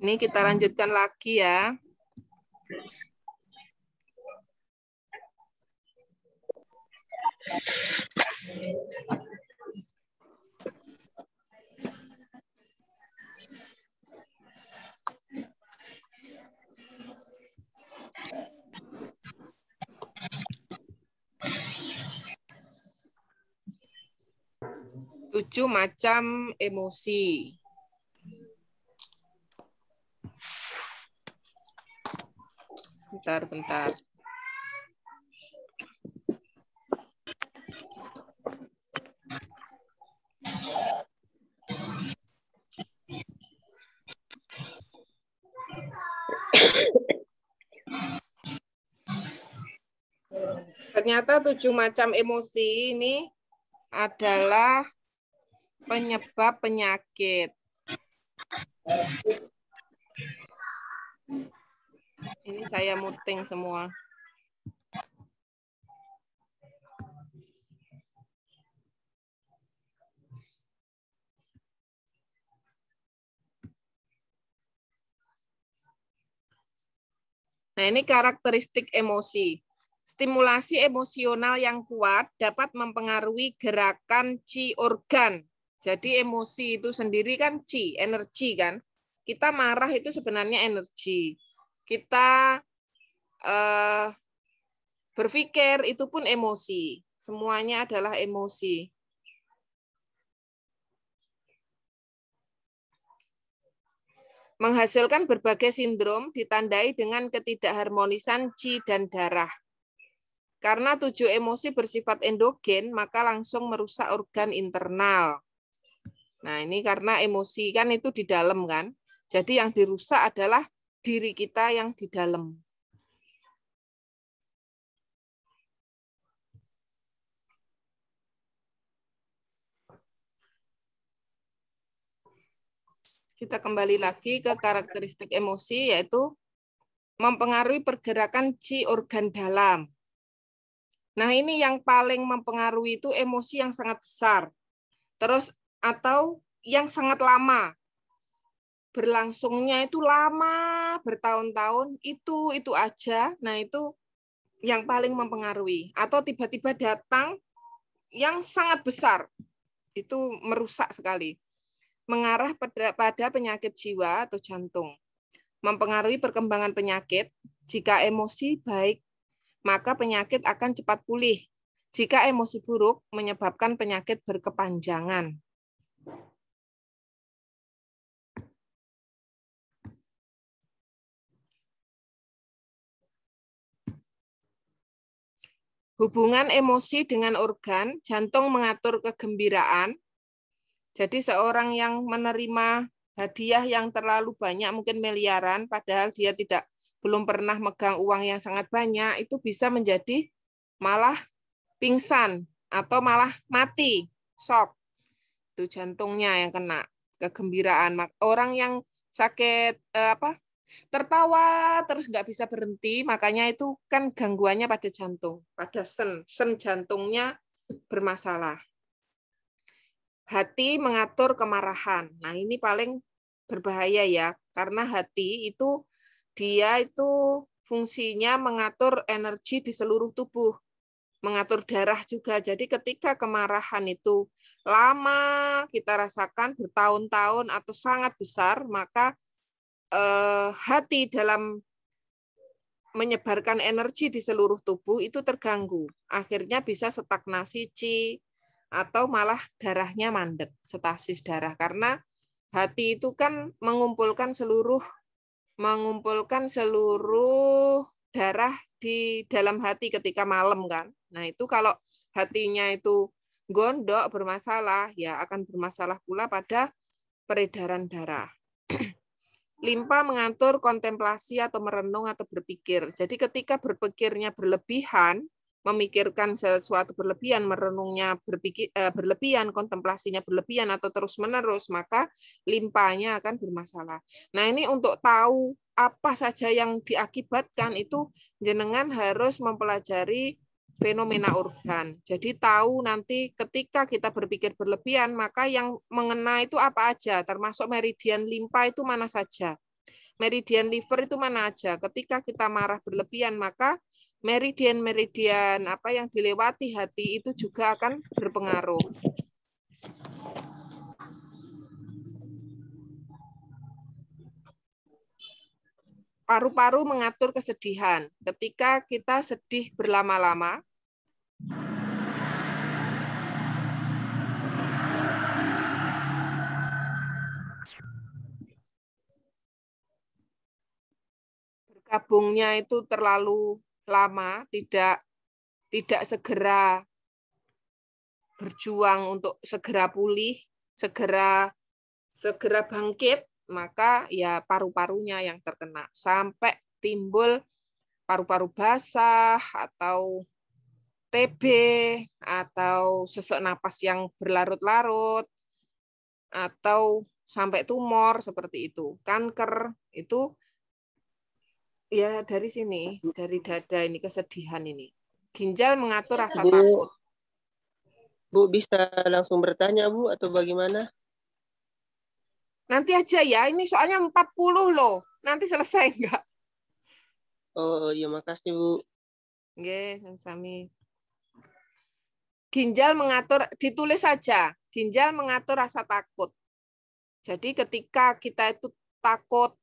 Ini kita lanjutkan lagi ya. Tujuh macam emosi. Bentar. Ternyata 7 macam emosi ini adalah penyebab penyakit. Ini saya muting semua. Nah, ini karakteristik emosi. Stimulasi emosional yang kuat dapat mempengaruhi gerakan qi organ. Jadi emosi itu sendiri kan qi, energi kan. Kita marah itu sebenarnya energi. Kita berpikir itu pun emosi. Semuanya adalah emosi. Menghasilkan berbagai sindrom ditandai dengan ketidakharmonisan qi dan darah. Karena 7 emosi bersifat endogen, maka langsung merusak organ internal. Nah, ini karena emosi kan itu di dalam kan. Jadi yang dirusak adalah diri kita yang di dalam. Kita kembali lagi ke karakteristik emosi, yaitu mempengaruhi pergerakan qi organ dalam. Nah, ini yang paling mempengaruhi itu emosi yang sangat besar. Terus atau yang sangat lama. Berlangsungnya itu lama, bertahun-tahun, itu aja. Nah, itu yang paling mempengaruhi. Atau tiba-tiba datang yang sangat besar. Itu merusak sekali. Mengarah pada penyakit jiwa atau jantung. Mempengaruhi perkembangan penyakit. Jika emosi baik, maka penyakit akan cepat pulih. Jika emosi buruk, menyebabkan penyakit berkepanjangan. Hubungan emosi dengan organ, jantung mengatur kegembiraan. Jadi seorang yang menerima hadiah yang terlalu banyak, mungkin miliaran, padahal dia belum pernah megang uang yang sangat banyak, itu bisa menjadi malah pingsan atau malah mati, shock. Itu jantungnya yang kena kegembiraan. Orang yang sakit tertawa terus nggak bisa berhenti, makanya itu kan gangguannya pada jantung, pada sen jantungnya bermasalah. Hati mengatur kemarahan. Nah, ini paling berbahaya ya, karena hati itu dia itu fungsinya mengatur energi di seluruh tubuh, mengatur darah juga. Jadi ketika kemarahan itu lama kita rasakan bertahun-tahun atau sangat besar, maka hati dalam menyebarkan energi di seluruh tubuh itu terganggu. Akhirnya bisa stagnasi qi atau malah darahnya mandek, stasis darah. Karena hati itu kan mengumpulkan seluruh darah di dalam hati ketika malam kan. Nah, itu kalau hatinya itu gondok bermasalah, ya akan bermasalah pula pada peredaran darah. Limpa mengatur kontemplasi atau merenung atau berpikir. Jadi ketika berpikirnya berlebihan, memikirkan sesuatu berlebihan, merenungnya berlebihan, kontemplasinya berlebihan atau terus-menerus, maka limpanya akan bermasalah. Nah, ini untuk tahu apa saja yang diakibatkan itu jenengan harus mempelajari fenomena organ. Jadi tahu nanti ketika kita berpikir berlebihan, maka yang mengena itu apa aja, termasuk meridian limpa itu mana saja. Meridian liver itu mana aja. Ketika kita marah berlebihan, maka meridian-meridian apa yang dilewati hati itu juga akan berpengaruh. Paru-paru mengatur kesedihan. Ketika kita sedih berlama-lama, berkabungnya itu terlalu lama, tidak segera berjuang untuk segera pulih, segera bangkit, maka ya paru-parunya yang terkena sampai timbul paru-paru basah atau TB atau sesak napas yang berlarut-larut atau sampai tumor seperti itu. Kanker itu ya dari sini, dari dada ini, kesedihan ini. Ginjal mengatur rasa takut. Bu, bisa langsung bertanya, Bu, atau bagaimana? Nanti aja ya, ini soalnya 40 loh. Nanti selesai enggak? Oh, iya, makasih, Bu. Nggih, sami. Ginjal mengatur, ditulis saja. Ginjal mengatur rasa takut. Jadi ketika kita itu takut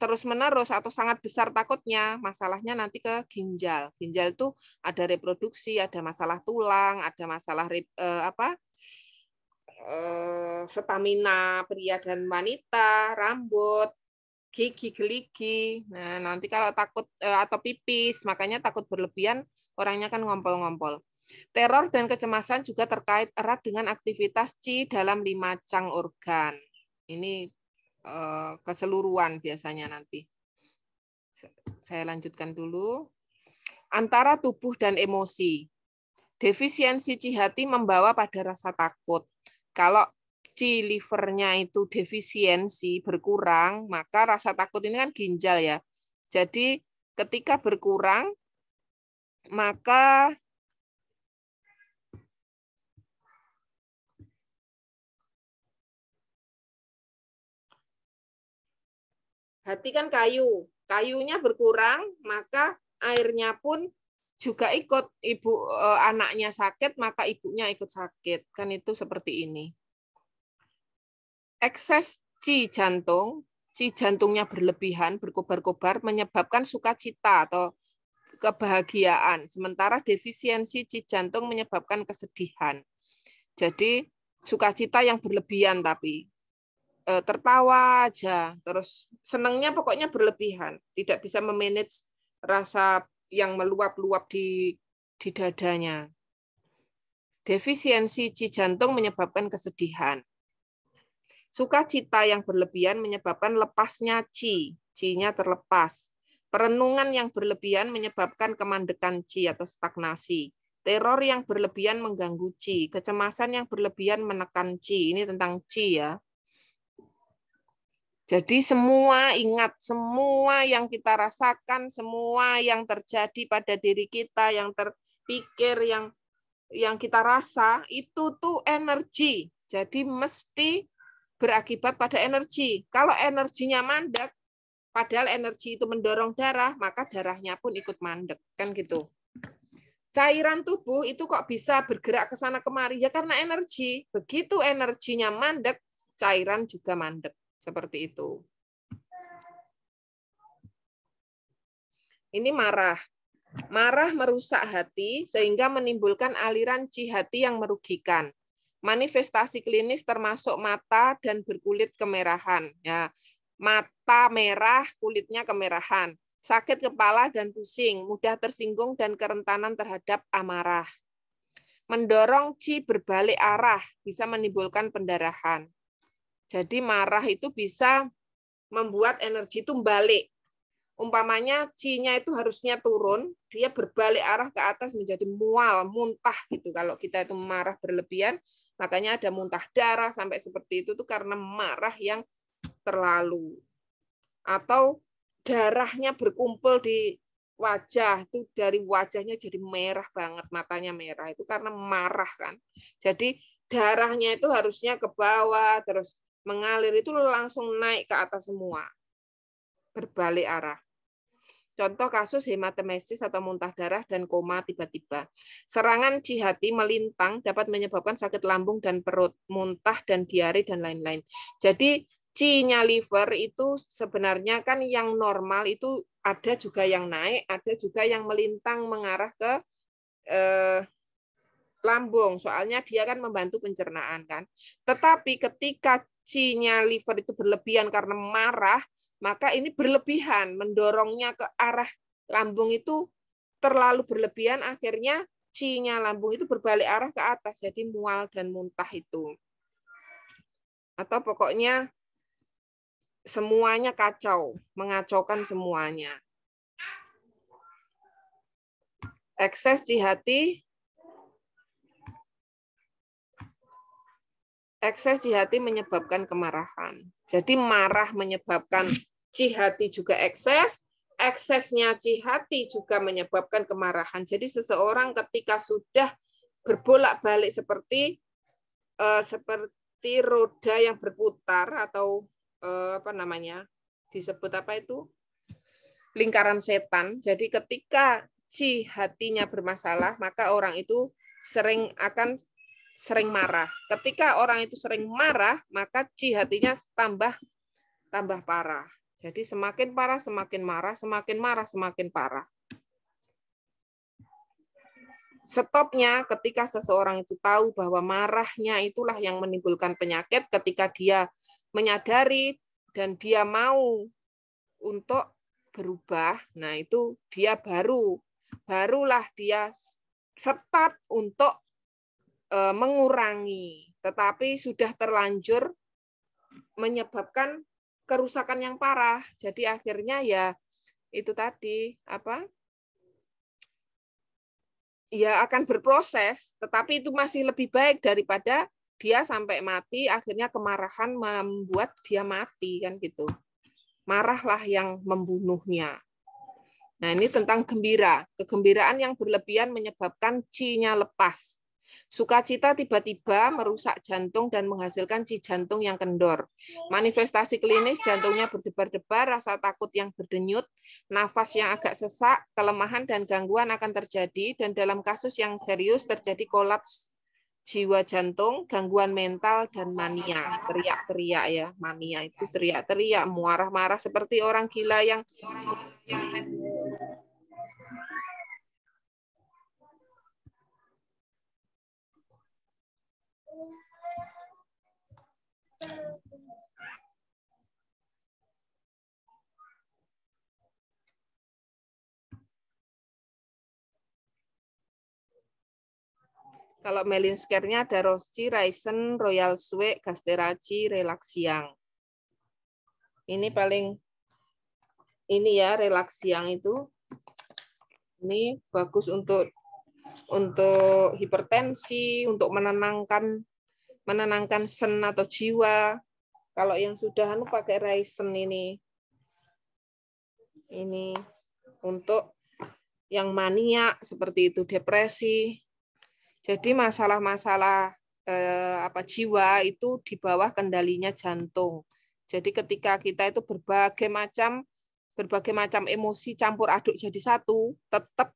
terus-menerus atau sangat besar takutnya, masalahnya nanti ke ginjal. Ginjal itu ada reproduksi, ada masalah tulang, ada masalah stamina pria dan wanita, rambut, gigi, geligi. Nah, nanti kalau takut atau pipis, makanya takut berlebihan, orangnya kan ngompol-ngompol. Teror dan kecemasan juga terkait erat dengan aktivitas Qi dalam 5 cang organ. Ini keseluruhan biasanya nanti. Saya lanjutkan dulu. Antara tubuh dan emosi. Defisiensi Qi hati membawa pada rasa takut. Kalau Qi livernya itu defisiensi berkurang, maka rasa takut ini kan ginjal ya. Jadi ketika berkurang, maka hati kan kayu, kayunya berkurang, maka airnya pun juga ikut. Anaknya sakit, maka ibunya ikut sakit. Kan itu seperti ini. Ekses Qi jantungnya berlebihan, berkobar-kobar, menyebabkan sukacita atau kebahagiaan. Sementara defisiensi Qi jantung menyebabkan kesedihan. Jadi sukacita yang berlebihan tapi tertawa aja, terus senangnya pokoknya berlebihan, tidak bisa memanage rasa yang meluap-luap di dadanya. Defisiensi Qi jantung menyebabkan kesedihan. Sukacita yang berlebihan menyebabkan lepasnya Qi, Qi-nya terlepas. Perenungan yang berlebihan menyebabkan kemandekan Qi atau stagnasi. Teror yang berlebihan mengganggu Qi, kecemasan yang berlebihan menekan Qi. Ini tentang Qi ya. Jadi semua ingat, semua yang kita rasakan, semua yang terjadi pada diri kita, yang terpikir, yang kita rasa, itu tuh energi. Jadi mesti berakibat pada energi. Kalau energinya mandek, padahal energi itu mendorong darah, maka darahnya pun ikut mandek. Kan gitu. Cairan tubuh itu kok bisa bergerak ke sana kemari? Ya karena energi. Begitu energinya mandek, cairan juga mandek. Seperti itu. Ini marah. Marah merusak hati sehingga menimbulkan aliran Qi hati yang merugikan. Manifestasi klinis termasuk mata dan berkulit kemerahan. Ya, mata merah, kulitnya kemerahan. Sakit kepala dan pusing, mudah tersinggung dan kerentanan terhadap amarah. Mendorong Qi berbalik arah, bisa menimbulkan pendarahan. Jadi marah itu bisa membuat energi itu balik. Umpamanya Qi-nya itu harusnya turun, dia berbalik arah ke atas menjadi mual, muntah gitu. Kalau kita itu marah berlebihan, makanya ada muntah darah sampai seperti itu tuh karena marah yang terlalu. Atau darahnya berkumpul di wajah itu dari wajahnya jadi merah banget, matanya merah itu karena marah kan. Jadi darahnya itu harusnya ke bawah terus mengalir itu langsung naik ke atas semua, berbalik arah. Contoh kasus hematemesis atau muntah darah dan koma tiba-tiba. Serangan cihati melintang dapat menyebabkan sakit lambung dan perut, muntah dan diare dan lain-lain. Jadi C-nya liver itu sebenarnya kan yang normal itu ada juga yang naik, ada juga yang melintang mengarah ke lambung. Soalnya dia kan membantu pencernaan kan. Tetapi ketika C-nya liver itu berlebihan karena marah, maka ini berlebihan mendorongnya ke arah lambung itu terlalu berlebihan, akhirnya C-nya lambung itu berbalik arah ke atas, jadi mual dan muntah itu. Atau pokoknya semuanya kacau, mengacaukan semuanya. Ekses cihati, ekses cihati menyebabkan kemarahan. Jadi marah menyebabkan cihati juga ekses, eksesnya cihati juga menyebabkan kemarahan. Jadi seseorang ketika sudah berbolak-balik seperti roda yang berputar atau apa namanya? Disebut apa itu? Lingkaran setan. Jadi ketika cihatinya bermasalah, maka orang itu akan sering marah. Ketika orang itu sering marah, maka cihatinya tambah parah. Jadi semakin parah, semakin marah, semakin marah, semakin parah. Stopnya ketika seseorang itu tahu bahwa marahnya itulah yang menimbulkan penyakit, ketika dia menyadari dan dia mau untuk berubah, nah itu dia barulah dia start untuk mengurangi, tetapi sudah terlanjur menyebabkan kerusakan yang parah. Jadi akhirnya ya itu tadi apa? Ya akan berproses, tetapi itu masih lebih baik daripada dia sampai mati, akhirnya kemarahan membuat dia mati kan gitu. Marahlah yang membunuhnya. Nah, ini tentang gembira. Kegembiraan yang berlebihan menyebabkan C-nya lepas. Sukacita tiba-tiba merusak jantung dan menghasilkan ci jantung yang kendor. Manifestasi klinis jantungnya berdebar-debar, rasa takut yang berdenyut, nafas yang agak sesak, kelemahan dan gangguan akan terjadi, dan dalam kasus yang serius terjadi kolaps jiwa jantung, gangguan mental, dan mania. Teriak-teriak ya, mania itu teriak-teriak, marah-marah seperti orang gila yang kalau Melinsker-nya ada Rosci, Raisen, Royal Swe, Gasteraci, Relaxiang. Ini paling ini ya Relaxiang itu. Ini bagus untuk hipertensi, untuk menenangkan sen atau jiwa. Kalau yang sudah pakai Raisen ini untuk yang mania seperti itu, depresi. Jadi masalah-masalah jiwa itu di bawah kendalinya jantung. Jadi ketika kita itu berbagai macam emosi campur aduk jadi satu, tetap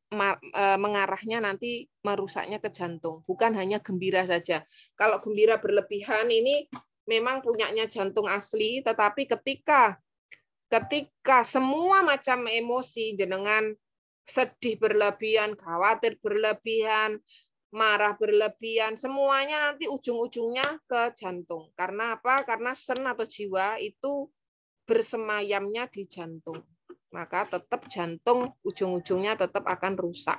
mengarahnya nanti merusaknya ke jantung. Bukan hanya gembira saja. Kalau gembira berlebihan ini memang punyanya jantung asli, tetapi ketika semua macam emosi jenengan sedih berlebihan, khawatir berlebihan, marah berlebihan, semuanya nanti ujung-ujungnya ke jantung. Karena apa? Karena sen atau jiwa itu bersemayamnya di jantung. Maka tetap jantung ujung-ujungnya tetap akan rusak.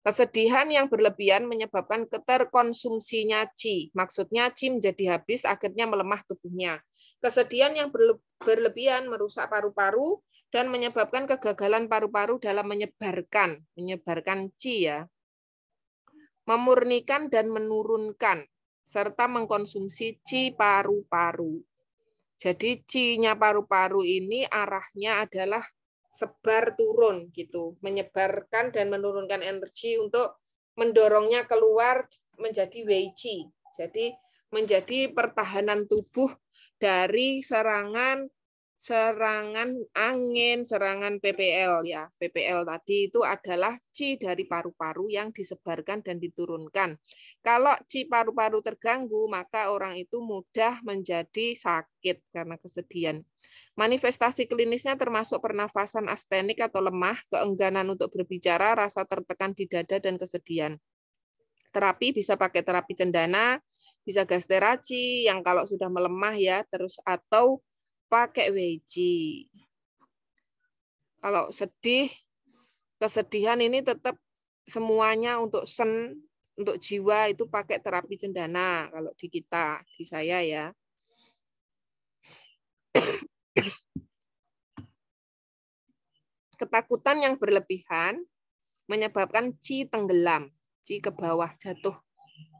Kesedihan yang berlebihan menyebabkan keterkonsumsinya Qi. Maksudnya Qi menjadi habis, akhirnya melemah tubuhnya. Kesedihan yang berlebihan merusak paru-paru dan menyebabkan kegagalan paru-paru dalam menyebarkan Qi ya. Memurnikan dan menurunkan serta mengkonsumsi Qi paru-paru. Jadi Qi-nya paru-paru ini arahnya adalah sebar turun gitu, menyebarkan dan menurunkan energi untuk mendorongnya keluar menjadi Wei Qi. Jadi menjadi pertahanan tubuh dari serangan angin, serangan PPL ya. PPL tadi itu adalah qi dari paru-paru yang disebarkan dan diturunkan. Kalau qi paru-paru terganggu, maka orang itu mudah menjadi sakit karena kesedihan. Manifestasi klinisnya termasuk pernafasan astenik atau lemah, keengganan untuk berbicara, rasa tertekan di dada dan kesedihan. Terapi bisa pakai terapi cendana, bisa gas terapi yang kalau sudah melemah ya, terus atau pakai Wei Qi. Kalau sedih, kesedihan ini tetap semuanya untuk sen, untuk jiwa itu pakai terapi cendana kalau di kita, di saya ya. Ketakutan yang berlebihan menyebabkan qi tenggelam, qi ke bawah jatuh,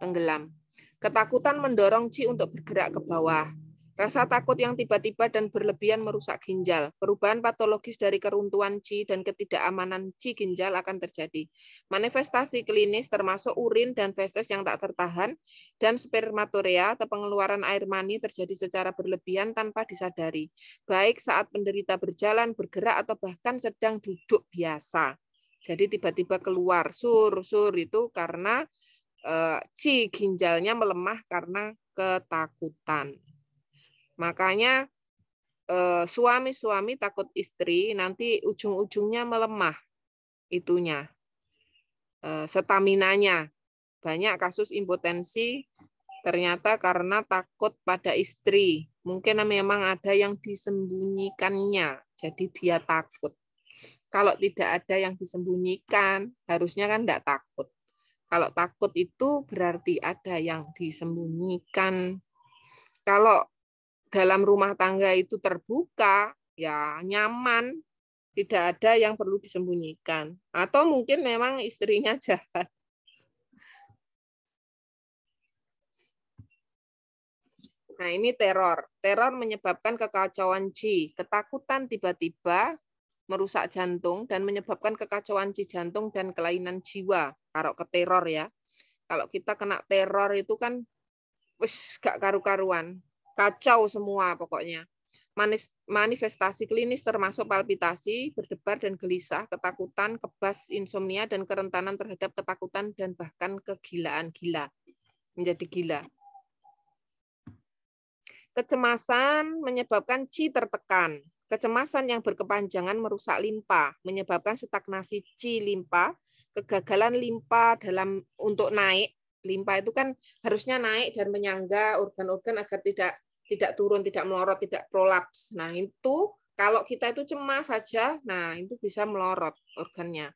tenggelam. Ketakutan mendorong qi untuk bergerak ke bawah. Rasa takut yang tiba-tiba dan berlebihan merusak ginjal. Perubahan patologis dari keruntuhan qi dan ketidakamanan qi ginjal akan terjadi. Manifestasi klinis termasuk urin dan feses yang tak tertahan dan spermatorea atau pengeluaran air mani terjadi secara berlebihan tanpa disadari, baik saat penderita berjalan, bergerak, atau bahkan sedang duduk biasa. Jadi tiba-tiba keluar sur itu karena qi ginjalnya melemah karena ketakutan. Makanya suami-suami takut istri nanti ujung-ujungnya melemah itunya, staminanya. Banyak kasus impotensi ternyata karena takut pada istri. Mungkin memang ada yang disembunyikannya, jadi dia takut. Kalau tidak ada yang disembunyikan, harusnya kan tidak takut. Kalau takut itu berarti ada yang disembunyikan. Kalau dalam rumah tangga itu terbuka, ya nyaman, tidak ada yang perlu disembunyikan. Atau mungkin memang istrinya jahat. Nah, ini teror. Teror menyebabkan kekacauan qi, ketakutan tiba-tiba merusak jantung dan menyebabkan kekacauan qi jantung dan kelainan jiwa. Kalau ke teror ya. Kalau kita kena teror itu kan wis gak karu-karuan. Kacau semua pokoknya. Manifestasi klinis termasuk palpitasi, berdebar dan gelisah, ketakutan, kebas, insomnia, dan kerentanan terhadap ketakutan dan bahkan kegilaan, gila, menjadi gila. Kecemasan menyebabkan qi tertekan. Kecemasan yang berkepanjangan merusak limpa, menyebabkan stagnasi qi limpa, kegagalan limpa dalam untuk naik. Limpa itu kan harusnya naik dan menyangga organ-organ agar tidak turun, tidak melorot, tidak prolaps. Nah, itu kalau kita itu cemas saja, nah itu bisa melorot organnya.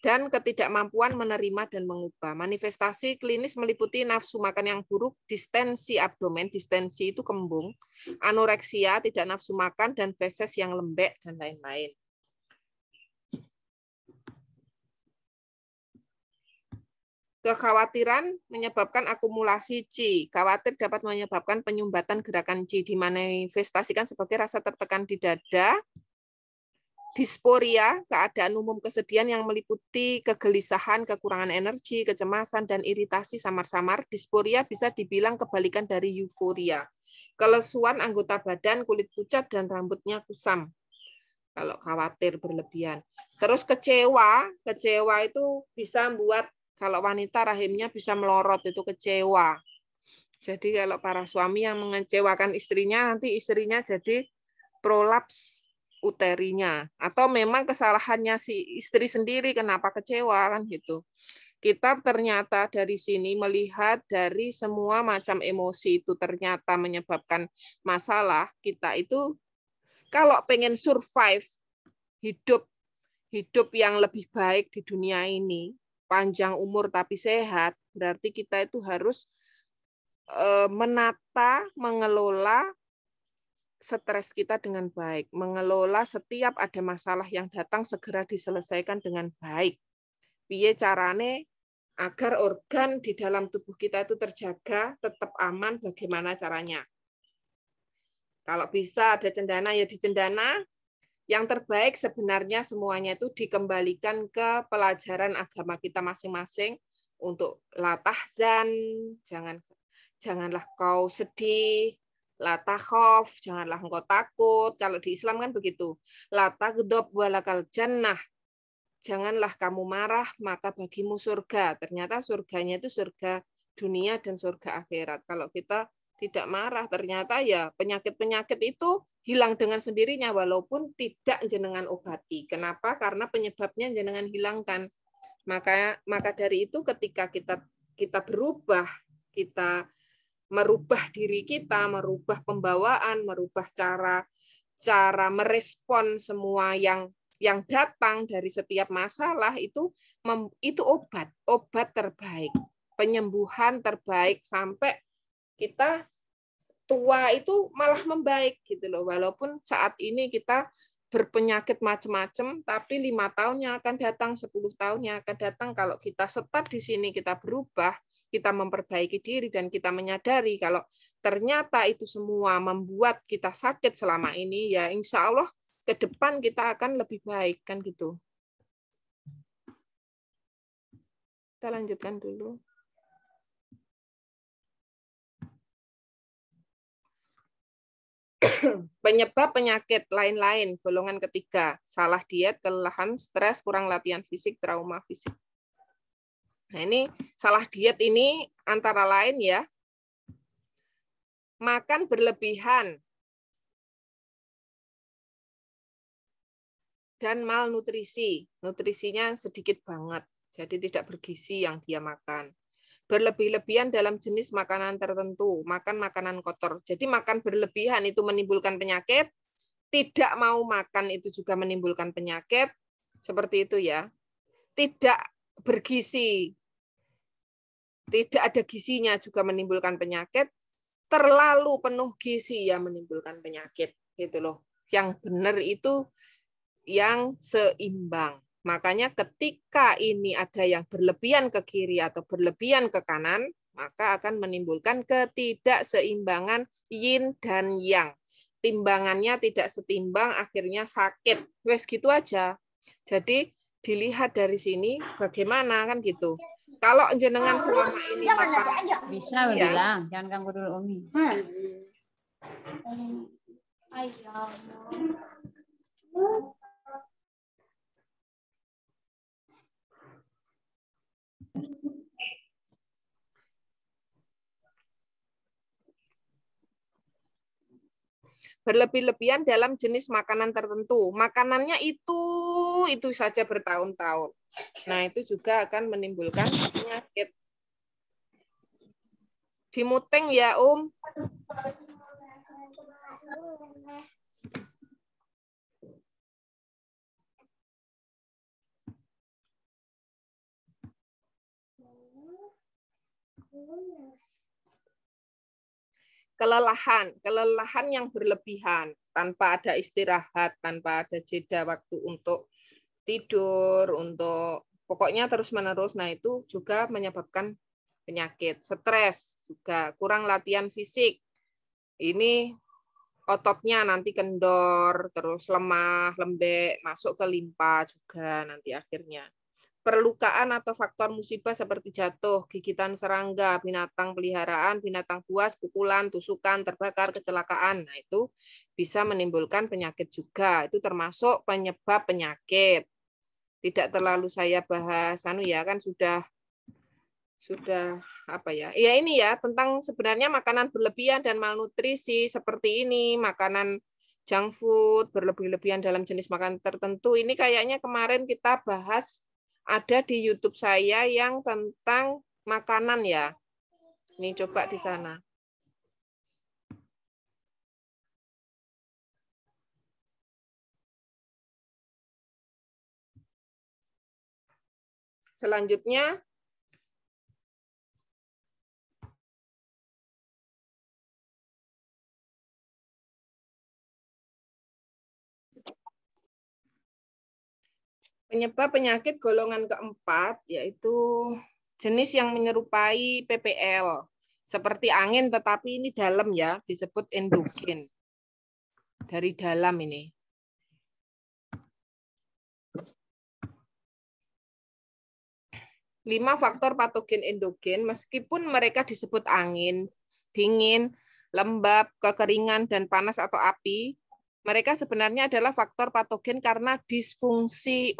Dan ketidakmampuan menerima dan mengubah. Manifestasi klinis meliputi nafsu makan yang buruk, distensi abdomen, distensi itu kembung, anoreksia, tidak nafsu makan, dan feses yang lembek, dan lain-lain. Kekhawatiran menyebabkan akumulasi qi. Khawatir dapat menyebabkan penyumbatan gerakan qi, dimanifestasikan sebagai rasa tertekan di dada, disporia, keadaan umum kesedihan yang meliputi kegelisahan, kekurangan energi, kecemasan, dan iritasi samar-samar. Disporia bisa dibilang kebalikan dari euforia. Kelesuan anggota badan, kulit pucat, dan rambutnya kusam. Kalau khawatir berlebihan. Terus kecewa itu bisa membuat kalau wanita rahimnya bisa melorot, itu kecewa. Jadi kalau para suami yang mengecewakan istrinya, nanti istrinya jadi prolaps uterinya. Atau memang kesalahannya si istri sendiri, kenapa kecewa, kan gitu. Kita ternyata dari sini melihat dari semua macam emosi itu ternyata menyebabkan masalah. Kita itu kalau pengen survive, hidup yang lebih baik di dunia ini, panjang umur tapi sehat, berarti kita itu harus menata, mengelola stres kita dengan baik, mengelola setiap ada masalah yang datang segera diselesaikan dengan baik. Piye carane agar organ di dalam tubuh kita itu terjaga, tetap aman, bagaimana caranya? Kalau bisa ada cendana ya dicendana, Yang terbaik sebenarnya semuanya itu dikembalikan ke pelajaran agama kita masing-masing untuk la tahzan, janganlah kau sedih, la takhaf, janganlah engkau takut. Kalau di Islam kan begitu. La taghdab walakal jannah. Janganlah kamu marah, maka bagimu surga. Ternyata surganya itu surga dunia dan surga akhirat. Kalau kita tidak marah, ternyata ya penyakit-penyakit itu hilang dengan sendirinya walaupun tidak jenengan obati. Kenapa? Karena penyebabnya jenengan hilangkan. Maka dari itu ketika kita berubah, kita merubah diri kita, merubah pembawaan, merubah cara merespon semua yang datang dari setiap masalah itu obat terbaik, penyembuhan terbaik sampai kita tua itu malah membaik gitu loh. Walaupun saat ini kita berpenyakit macam-macam, tapi 5 tahun yang akan datang, 10 tahun yang akan datang, kalau kita tetap di sini, kita berubah, kita memperbaiki diri, dan kita menyadari kalau ternyata itu semua membuat kita sakit selama ini, ya insya Allah ke depan kita akan lebih baik, kan gitu. Kita lanjutkan dulu. Penyebab penyakit lain-lain, golongan ketiga, salah diet, kelelahan, stres, kurang latihan fisik, trauma fisik. Nah ini salah diet ini antara lain ya, makan berlebihan, dan malnutrisi. Nutrisinya sedikit banget, jadi tidak bergizi yang dia makan. Berlebih-lebihan dalam jenis makanan tertentu, makan makanan kotor. Jadi makan berlebihan itu menimbulkan penyakit, tidak mau makan itu juga menimbulkan penyakit, seperti itu ya. Tidak bergizi, tidak ada gizinya juga menimbulkan penyakit, terlalu penuh gizi ya menimbulkan penyakit, gitu loh. Yang benar itu yang seimbang. Makanya ketika ini ada yang berlebihan ke kiri atau berlebihan ke kanan, maka akan menimbulkan ketidakseimbangan yin dan yang. Timbangannya tidak setimbang, akhirnya sakit. Wes gitu aja. Jadi dilihat dari sini bagaimana kan gitu. Kalau jenengan selama ini makan bisa ya, bilang, jangan ganggu dulu Umi. berlebih-lebihan dalam jenis makanan tertentu. Makanannya itu saja bertahun-tahun. Nah, itu juga akan menimbulkan penyakit. Dimuteng ya, kelelahan yang berlebihan tanpa ada istirahat, tanpa ada jeda waktu untuk tidur, untuk pokoknya terus-menerus. Nah, itu juga menyebabkan penyakit. Stres juga, kurang latihan fisik. Ini ototnya nanti kendor, terus lemah, lembek, masuk ke limpa juga nanti akhirnya. Perlukaan atau faktor musibah seperti jatuh, gigitan serangga, binatang peliharaan, binatang buas, pukulan, tusukan, terbakar, kecelakaan. Nah, itu bisa menimbulkan penyakit juga. Itu termasuk penyebab penyakit. Tidak terlalu saya bahas ya kan sudah apa ya? Ya ini ya tentang sebenarnya makanan berlebihan dan malnutrisi seperti ini, makanan junk food, berlebih-lebihan dalam jenis makanan tertentu. Ini kayaknya kemarin kita bahas ada di YouTube saya yang tentang makanan ya. Ini coba di sana. Selanjutnya penyebab penyakit golongan keempat yaitu jenis yang menyerupai PPL. Seperti angin tetapi ini dalam ya, disebut endogen. Dari dalam ini. 5 faktor patogen endogen, meskipun mereka disebut angin, dingin, lembab, kekeringan, dan panas atau api, mereka sebenarnya adalah faktor patogen karena disfungsi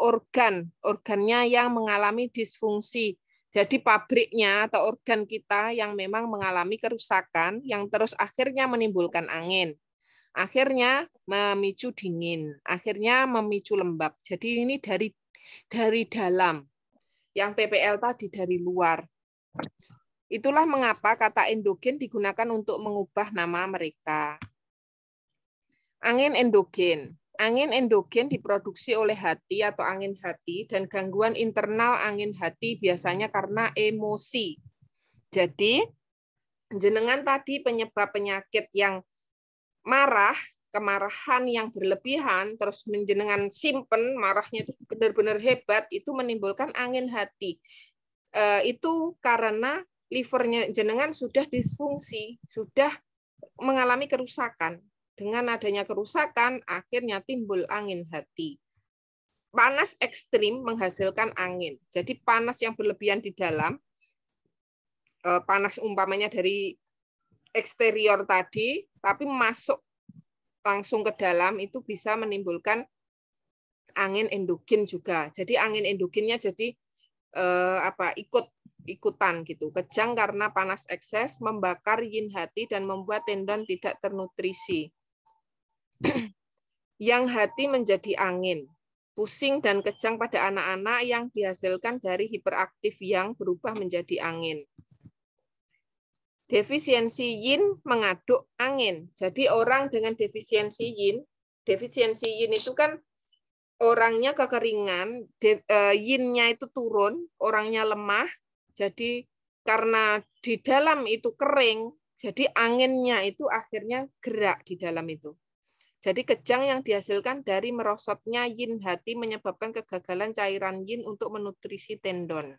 organnya yang mengalami disfungsi. Jadi pabriknya atau organ kita yang memang mengalami kerusakan, yang terus akhirnya menimbulkan angin. Akhirnya memicu dingin, akhirnya memicu lembab. Jadi ini dari dalam. Yang PPL tadi dari luar. Itulah mengapa kata endogen digunakan untuk mengubah nama mereka. Angin endogen. Angin endogen diproduksi oleh hati atau angin hati dan gangguan internal angin hati biasanya karena emosi. Jadi, jenengan tadi penyebab penyakit yang marah, kemarahan yang berlebihan, terus menjenengan simpen, marahnya itu benar-benar hebat, itu menimbulkan angin hati. Itu karena livernya jenengan sudah disfungsi, sudah mengalami kerusakan. Dengan adanya kerusakan, akhirnya timbul angin hati. Panas ekstrim menghasilkan angin. Jadi panas yang berlebihan di dalam, panas umpamanya dari eksterior tadi, tapi masuk langsung ke dalam itu bisa menimbulkan angin endogen juga. Jadi angin endogennya jadi ikutan gitu. Kejang karena panas ekses, membakar yin hati dan membuat tendon tidak ternutrisi. Yang hati menjadi angin. Pusing dan kejang pada anak-anak yang dihasilkan dari hiperaktif yang berubah menjadi angin. Defisiensi yin mengaduk angin. Jadi orang dengan defisiensi yin itu kan orangnya kekeringan, yin-nya itu turun, orangnya lemah. Jadi karena di dalam itu kering, jadi anginnya itu akhirnya gerak di dalam itu. Jadi kejang yang dihasilkan dari merosotnya yin hati menyebabkan kegagalan cairan yin untuk menutrisi tendon.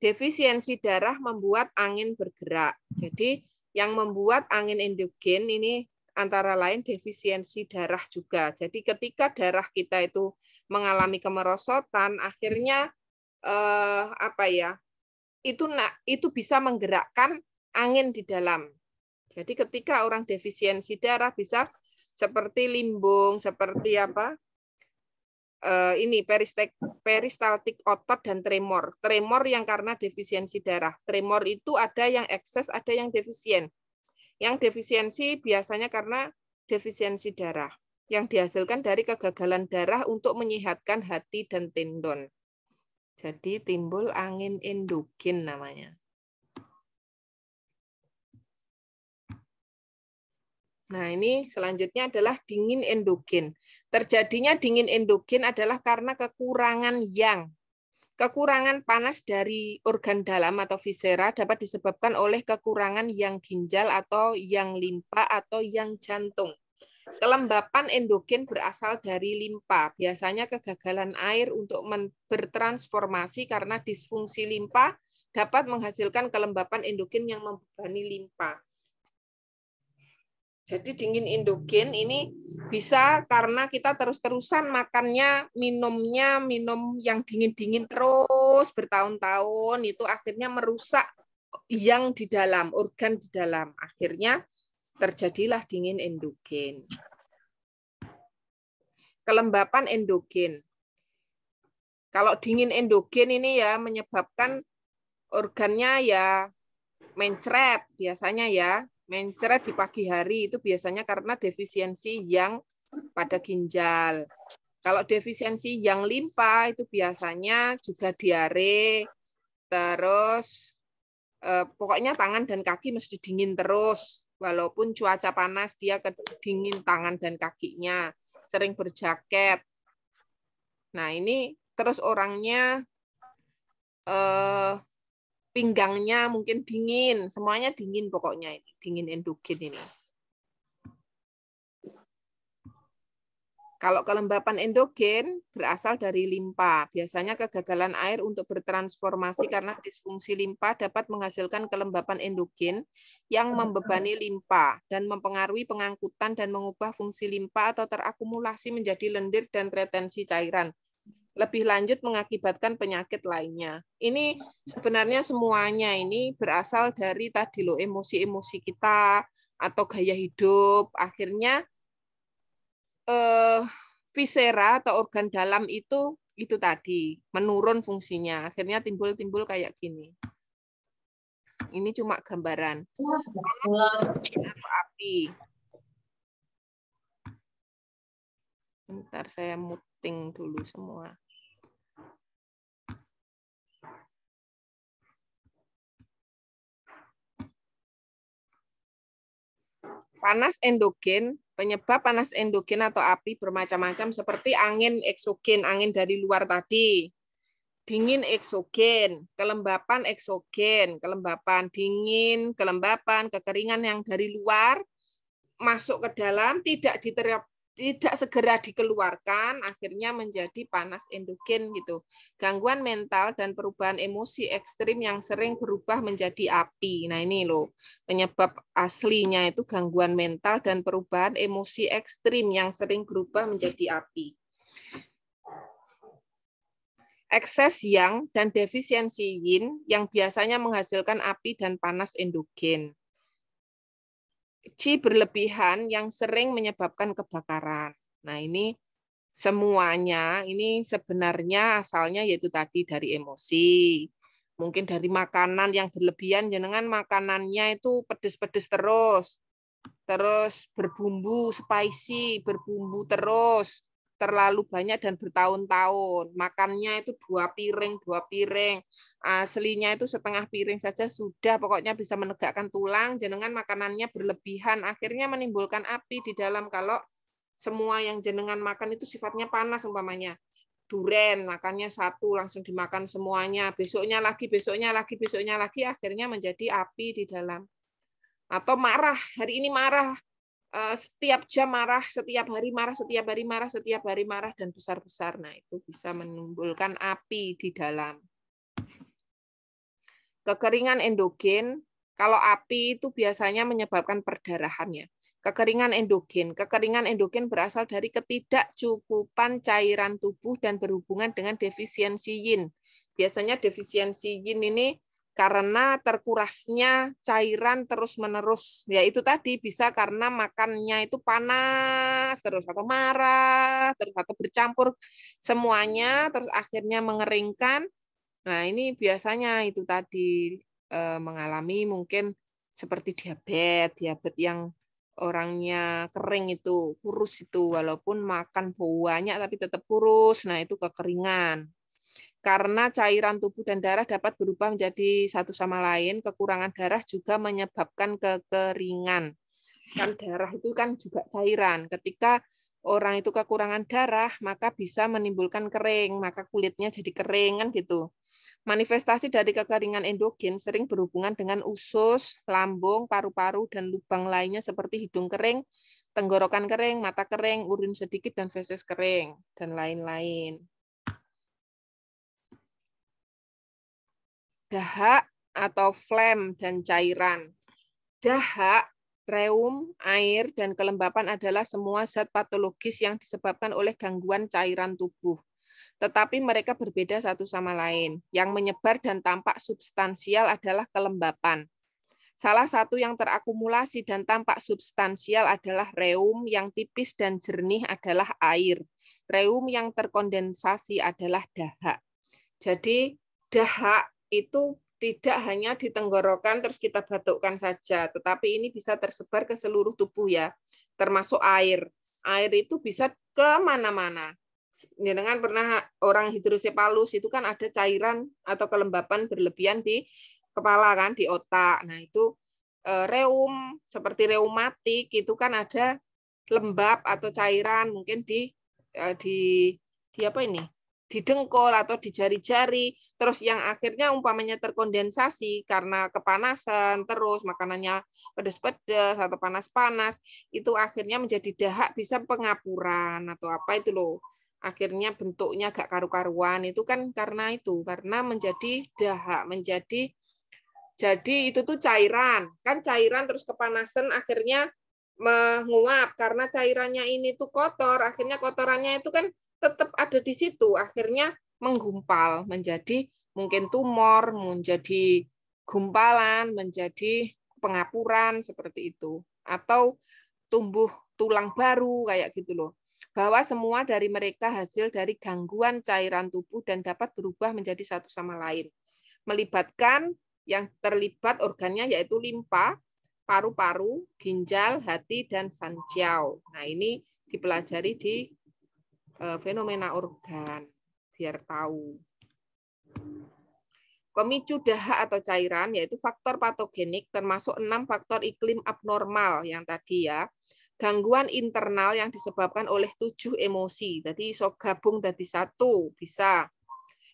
Defisiensi darah membuat angin bergerak. Jadi yang membuat angin endogen ini antara lain defisiensi darah juga. Jadi ketika darah kita itu mengalami kemerosotan, akhirnya itu bisa menggerakkan angin di dalam. Jadi ketika orang defisiensi darah bisa seperti limbung, seperti peristaltik otot dan tremor. Tremor yang karena defisiensi darah. Tremor itu ada yang ekses, ada yang defisien. Yang defisiensi biasanya karena defisiensi darah yang dihasilkan dari kegagalan darah untuk menyehatkan hati dan tendon. Jadi timbul angin endogen namanya. Nah, ini selanjutnya adalah dingin endogen. Terjadinya dingin endogen adalah karena kekurangan yang. Kekurangan panas dari organ dalam atau viscera dapat disebabkan oleh kekurangan yang ginjal atau yang limpa atau yang jantung. Kelembapan endogen berasal dari limpa. Biasanya kegagalan air untuk bertransformasi karena disfungsi limpa dapat menghasilkan kelembapan endogen yang membebani limpa. Jadi dingin endogen ini bisa karena kita terus-terusan makannya, minum yang dingin-dingin terus bertahun-tahun, itu akhirnya merusak yang di dalam, organ di dalam. Akhirnya terjadilah dingin endogen. Kelembapan endogen. Kalau dingin endogen ini ya menyebabkan organnya ya mencret biasanya ya. Mencret di pagi hari itu biasanya karena defisiensi yang pada ginjal. Kalau defisiensi yang limpa itu biasanya juga diare, terus pokoknya tangan dan kaki mesti dingin terus. Walaupun cuaca panas dia dingin tangan dan kakinya, sering berjaket. Nah ini terus orangnya pinggangnya mungkin dingin, semuanya dingin pokoknya ini, dingin endogen ini. Kalau kelembapan endogen berasal dari limpa. Biasanya kegagalan air untuk bertransformasi karena disfungsi limpa dapat menghasilkan kelembapan endogen yang membebani limpa dan mempengaruhi pengangkutan dan mengubah fungsi limpa atau terakumulasi menjadi lendir dan retensi cairan. lebih lanjut mengakibatkan penyakit lainnya. Ini sebenarnya semuanya ini berasal dari tadi loh, emosi-emosi kita atau gaya hidup. Akhirnya visera atau organ dalam itu tadi menurun fungsinya. Akhirnya timbul kayak gini. Ini cuma gambaran. Atau api. Bentar saya muting dulu semua. Panas endogen, penyebab panas endogen atau api bermacam-macam seperti angin eksogen, angin dari luar tadi. Dingin eksogen, kelembapan eksogen, kelembapan dingin, kelembapan, kekeringan yang dari luar masuk ke dalam, tidak segera dikeluarkan, akhirnya menjadi panas endogen gitu. Gangguan mental dan perubahan emosi ekstrim yang sering berubah menjadi api. Nah ini loh, penyebab aslinya itu gangguan mental dan perubahan emosi ekstrim yang sering berubah menjadi api. Ekses yang dan defisiensi yin yang biasanya menghasilkan api dan panas endogen. Qi berlebihan yang sering menyebabkan kebakaran. Nah, ini semuanya ini sebenarnya asalnya yaitu tadi dari emosi. Mungkin dari makanan yang berlebihan, jenengan makanannya itu pedes-pedes terus berbumbu spicy, berbumbu terus, terlalu banyak dan bertahun-tahun. Makannya itu 2 piring. Aslinya itu setengah piring saja sudah pokoknya bisa menegakkan tulang. Jenengan makanannya berlebihan, akhirnya menimbulkan api di dalam kalau semua yang jenengan makan itu sifatnya panas umpamanya. Duren, makannya 1 langsung dimakan semuanya. Besoknya lagi, akhirnya menjadi api di dalam. Atau marah, hari ini marah, setiap jam marah, setiap hari marah, dan besar-besar. Nah, itu bisa menimbulkan api di dalam. Kekeringan endogen, kalau api itu biasanya menyebabkan perdarahan ya. Kekeringan endogen berasal dari ketidakcukupan cairan tubuh dan berhubungan dengan defisiensi yin. Biasanya defisiensi yin ini karena terkurasnya cairan terus-menerus. Ya itu tadi bisa karena makannya itu panas terus atau marah terus atau bercampur semuanya terus akhirnya mengeringkan. Nah, ini biasanya itu tadi mengalami mungkin seperti diabetes yang orangnya kering itu, kurus itu, walaupun makan banyak tapi tetap kurus. Nah, itu kekeringan. Karena cairan tubuh dan darah dapat berubah menjadi satu sama lain, kekurangan darah juga menyebabkan kekeringan. Kan darah itu kan juga cairan. Ketika orang itu kekurangan darah, maka bisa menimbulkan kering, maka kulitnya jadi kering kan gitu. Manifestasi dari kekeringan endogen sering berhubungan dengan usus, lambung, paru-paru, dan lubang lainnya seperti hidung kering, tenggorokan kering, mata kering, urin sedikit, dan feses kering, dan lain-lain. Dahak atau phlegm dan cairan. Dahak, reum, air, dan kelembapan adalah semua zat patologis yang disebabkan oleh gangguan cairan tubuh. Tetapi mereka berbeda satu sama lain. Yang menyebar dan tampak substansial adalah kelembapan. Salah satu yang terakumulasi dan tampak substansial adalah reum, yang tipis dan jernih adalah air. Reum yang terkondensasi adalah dahak. Jadi dahak itu tidak hanya di tenggorokan terus kita batukkan saja, tetapi ini bisa tersebar ke seluruh tubuh ya, termasuk air. Air itu bisa kemana-mana. Dengan pernah orang hidrosepalus itu kan ada cairan atau kelembapan berlebihan di kepala kan, di otak. Nah itu reum seperti reumatik itu kan ada lembab atau cairan mungkin di apa ini? Di dengkul atau di jari-jari, terus yang akhirnya umpamanya terkondensasi karena kepanasan, terus makanannya pedas-pedas atau panas-panas, itu akhirnya menjadi dahak, bisa pengapuran atau apa itu loh. Akhirnya bentuknya agak karu-karuan, itu kan karena menjadi dahak, jadi itu tuh cairan, kan cairan terus kepanasan akhirnya menguap karena cairannya ini tuh kotor, akhirnya kotorannya itu kan tetap ada di situ, akhirnya menggumpal menjadi mungkin tumor, menjadi gumpalan, menjadi pengapuran seperti itu, atau tumbuh tulang baru kayak gitu loh. Bahwa semua dari mereka hasil dari gangguan cairan tubuh dan dapat berubah menjadi satu sama lain. Melibatkan yang terlibat organnya yaitu limpa, paru-paru, ginjal, hati, dan sanjiao. Nah, ini dipelajari di fenomena organ, biar tahu. Pemicu dahak atau cairan yaitu faktor patogenik termasuk 6 faktor iklim abnormal yang tadi ya. Gangguan internal yang disebabkan oleh 7 emosi. Jadi iso gabung jadi satu, bisa.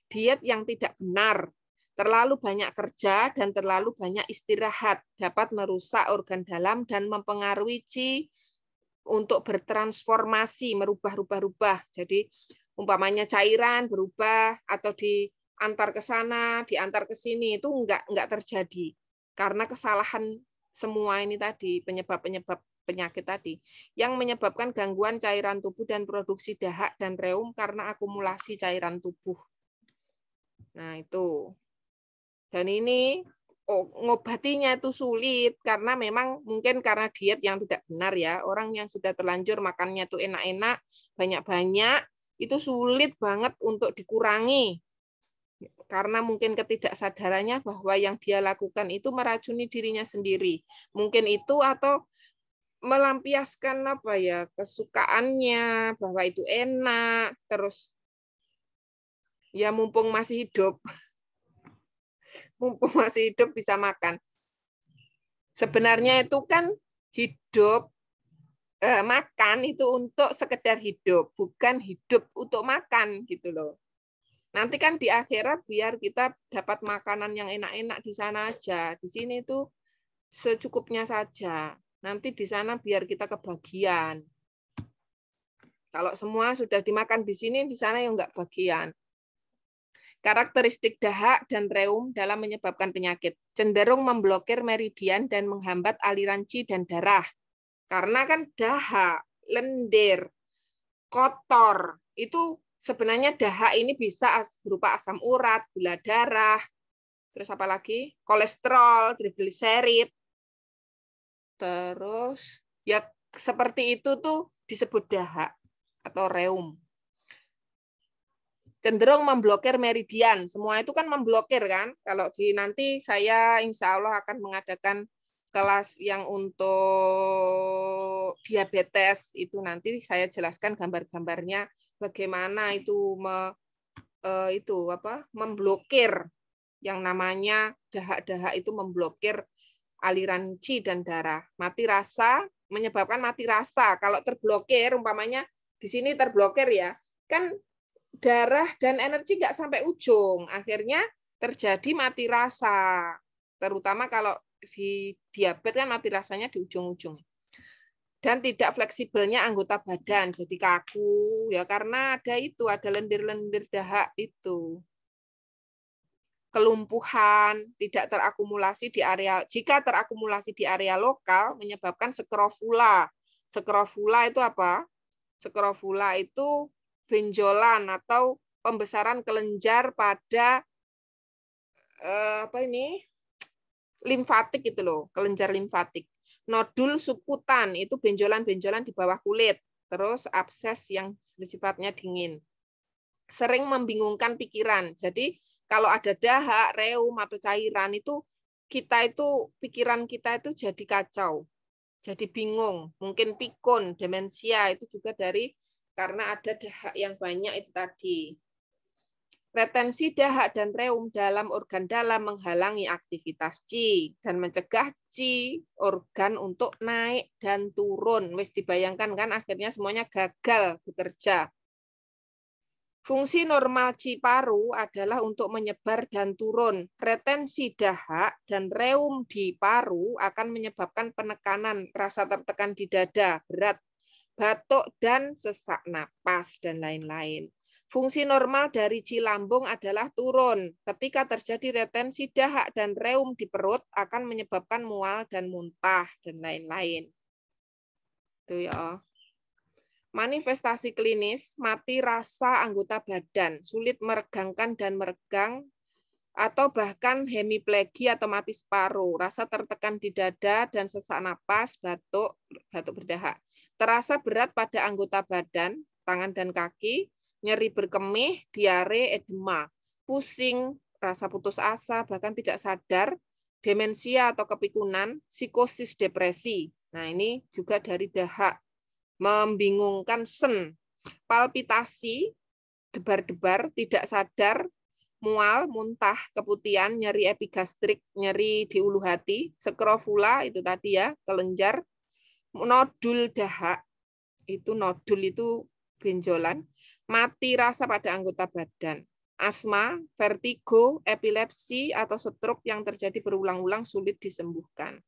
Diet yang tidak benar, terlalu banyak kerja dan terlalu banyak istirahat dapat merusak organ dalam dan mempengaruhi qi untuk bertransformasi, merubah-rubah-rubah. Jadi umpamanya cairan berubah atau diantar ke sana, diantar ke sini itu enggak terjadi karena kesalahan semua ini tadi, penyebab-penyebab penyakit tadi yang menyebabkan gangguan cairan tubuh dan produksi dahak dan reum karena akumulasi cairan tubuh. Nah, itu. Dan ini ngobatinya itu sulit karena memang mungkin karena diet yang tidak benar ya. Orang yang sudah terlanjur makannya itu enak-enak, banyak-banyak, itu sulit banget untuk dikurangi. Karena mungkin ketidaksadarannya bahwa yang dia lakukan itu meracuni dirinya sendiri. Mungkin itu atau melampiaskan apa ya, kesukaannya bahwa itu enak, terus ya mumpung masih hidup. Mumpung masih hidup bisa makan. Sebenarnya itu kan hidup, makan itu untuk sekedar hidup, bukan hidup untuk makan gitu loh. Nanti kan di akhirat biar kita dapat makanan yang enak-enak di sana aja. Di sini itu secukupnya saja. Nanti di sana biar kita kebagian. Kalau semua sudah dimakan di sini, di sana yang enggak bagian. Karakteristik dahak dan reum dalam menyebabkan penyakit. Cenderung memblokir meridian dan menghambat aliran qi dan darah. Karena kan dahak, lendir, kotor, itu sebenarnya dahak ini bisa berupa asam urat, gula darah, terus apa lagi? Kolesterol, trigliserid. Terus ya seperti itu tuh disebut dahak atau reum. Cenderung memblokir meridian. Semua itu kan memblokir kan. Kalau nanti saya insya Allah akan mengadakan kelas yang untuk diabetes itu nanti saya jelaskan gambar-gambarnya bagaimana itu memblokir yang namanya dahak-dahak itu memblokir aliran qi dan darah. Mati rasa menyebabkan mati rasa. Kalau terblokir umpamanya di sini terblokir ya, kan darah dan energi nggak sampai ujung. Akhirnya terjadi mati rasa. Terutama kalau di diabetes kan mati rasanya di ujung-ujung. Dan tidak fleksibelnya anggota badan, jadi kaku ya karena ada lendir-lendir dahak itu. Kelumpuhan, tidak terakumulasi di area, jika terakumulasi di area lokal menyebabkan skrofula. Skrofula itu apa? Skrofula itu benjolan atau pembesaran kelenjar pada limfatik itu loh, kelenjar limfatik. Nodul subkutan itu benjolan-benjolan di bawah kulit, terus abses yang sifatnya dingin. Sering membingungkan pikiran. Jadi kalau ada dahak, reum atau cairan itu pikiran kita itu jadi kacau. Jadi bingung, mungkin pikun, demensia itu juga karena ada dahak yang banyak itu tadi. Retensi dahak dan reum dalam organ dalam menghalangi aktivitas qi dan mencegah qi organ untuk naik dan turun. Wis dibayangkan kan akhirnya semuanya gagal bekerja. Fungsi normal qi paru adalah untuk menyebar dan turun. Retensi dahak dan reum di paru akan menyebabkan penekanan, rasa tertekan di dada, berat, batuk dan sesak napas dan lain-lain. Fungsi normal dari qi lambung adalah turun. Ketika terjadi retensi dahak dan reum di perut akan menyebabkan mual dan muntah dan lain-lain. Itu ya. Manifestasi klinis, mati rasa anggota badan, sulit meregangkan dan meregang, atau bahkan hemiplegi atau mati separuh, rasa tertekan di dada dan sesak napas, batuk berdahak. Terasa berat pada anggota badan, tangan dan kaki, nyeri berkemih, diare, edema, pusing, rasa putus asa, bahkan tidak sadar, demensia atau kepikunan, psikosis, depresi. Nah, ini juga dari dahak. Membingungkan, sen, palpitasi, debar-debar, tidak sadar, mual, muntah, keputihan, nyeri epigastrik, nyeri di ulu hati, skrofula, itu tadi ya, kelenjar, nodul dahak, nodul itu benjolan, mati rasa pada anggota badan, asma, vertigo, epilepsi, atau stroke yang terjadi berulang-ulang sulit disembuhkan.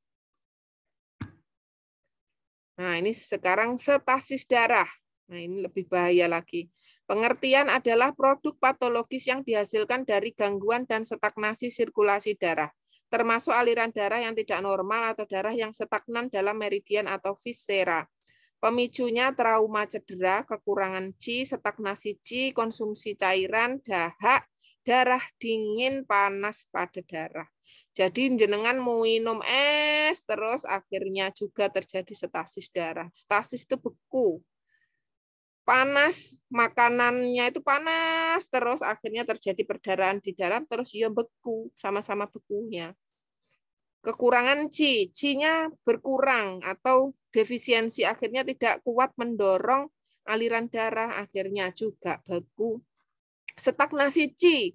Nah, ini sekarang stasis darah. Nah, ini lebih bahaya lagi. Pengertian adalah produk patologis yang dihasilkan dari gangguan dan stagnasi sirkulasi darah, termasuk aliran darah yang tidak normal atau darah yang stagnan dalam meridian atau viscera. Pemicunya trauma cedera, kekurangan Qi, stagnasi Qi, konsumsi cairan, dahak, darah dingin, panas pada darah. Jadi jenengan mau minum es terus akhirnya juga terjadi stasis darah. Stasis itu beku. Panas, makanannya itu panas terus akhirnya terjadi perdarahan di dalam terus ya beku, sama-sama bekunya. Kekurangan Qi, Qi-nya berkurang atau defisiensi akhirnya tidak kuat mendorong aliran darah akhirnya juga beku. Stagnasi Qi,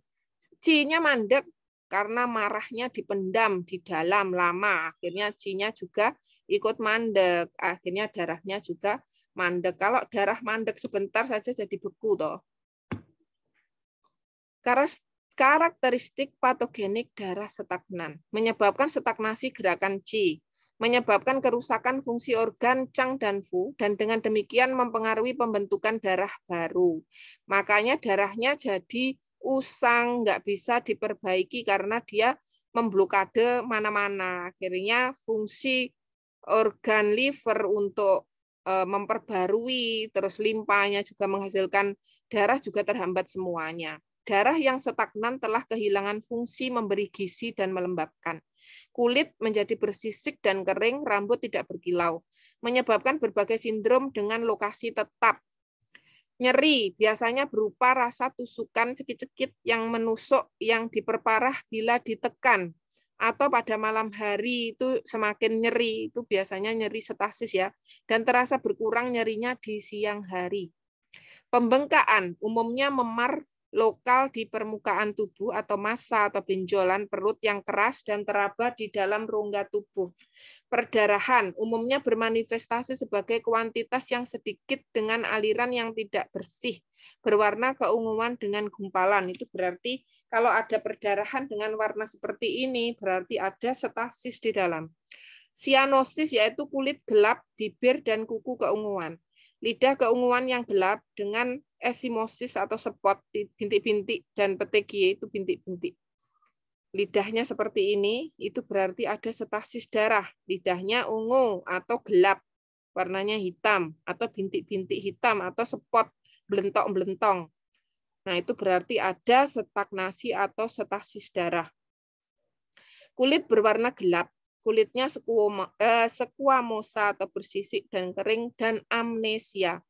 Qi-nya mandek karena marahnya dipendam di dalam lama, akhirnya Qi-nya juga ikut mandek, akhirnya darahnya juga mandek. Kalau darah mandek sebentar saja jadi beku toh. Karakteristik patogenik darah stagnan menyebabkan stagnasi gerakan Qi, menyebabkan kerusakan fungsi organ Chang dan Fu, dan dengan demikian mempengaruhi pembentukan darah baru. Makanya darahnya jadi usang, nggak bisa diperbaiki karena dia memblokade mana-mana. Akhirnya fungsi organ liver untuk memperbarui, terus limpanya juga menghasilkan darah juga terhambat semuanya. Darah yang stagnan telah kehilangan fungsi memberi gizi dan melembabkan. Kulit menjadi bersisik dan kering, rambut tidak berkilau, menyebabkan berbagai sindrom dengan lokasi tetap. Nyeri biasanya berupa rasa tusukan cekit-cekit yang menusuk yang diperparah bila ditekan, atau pada malam hari itu semakin nyeri, itu biasanya nyeri stasis ya, dan terasa berkurang nyerinya di siang hari. Pembengkakan umumnya memar lokal di permukaan tubuh atau massa atau benjolan perut yang keras dan teraba di dalam rongga tubuh. Perdarahan umumnya bermanifestasi sebagai kuantitas yang sedikit dengan aliran yang tidak bersih, berwarna keunguan dengan gumpalan. Itu berarti kalau ada perdarahan dengan warna seperti ini, berarti ada stasis di dalam. Sianosis yaitu kulit gelap, bibir dan kuku keunguan. Lidah keunguan yang gelap dengan esimosis atau spot bintik-bintik dan petegie itu bintik-bintik. Lidahnya seperti ini, itu berarti ada stasis darah. Lidahnya ungu atau gelap, warnanya hitam atau bintik-bintik hitam atau spot belentong-belentong. Nah, itu berarti ada stagnasi atau stasis darah. Kulit berwarna gelap, kulitnya sekuamosa atau bersisik dan kering, dan amnesia,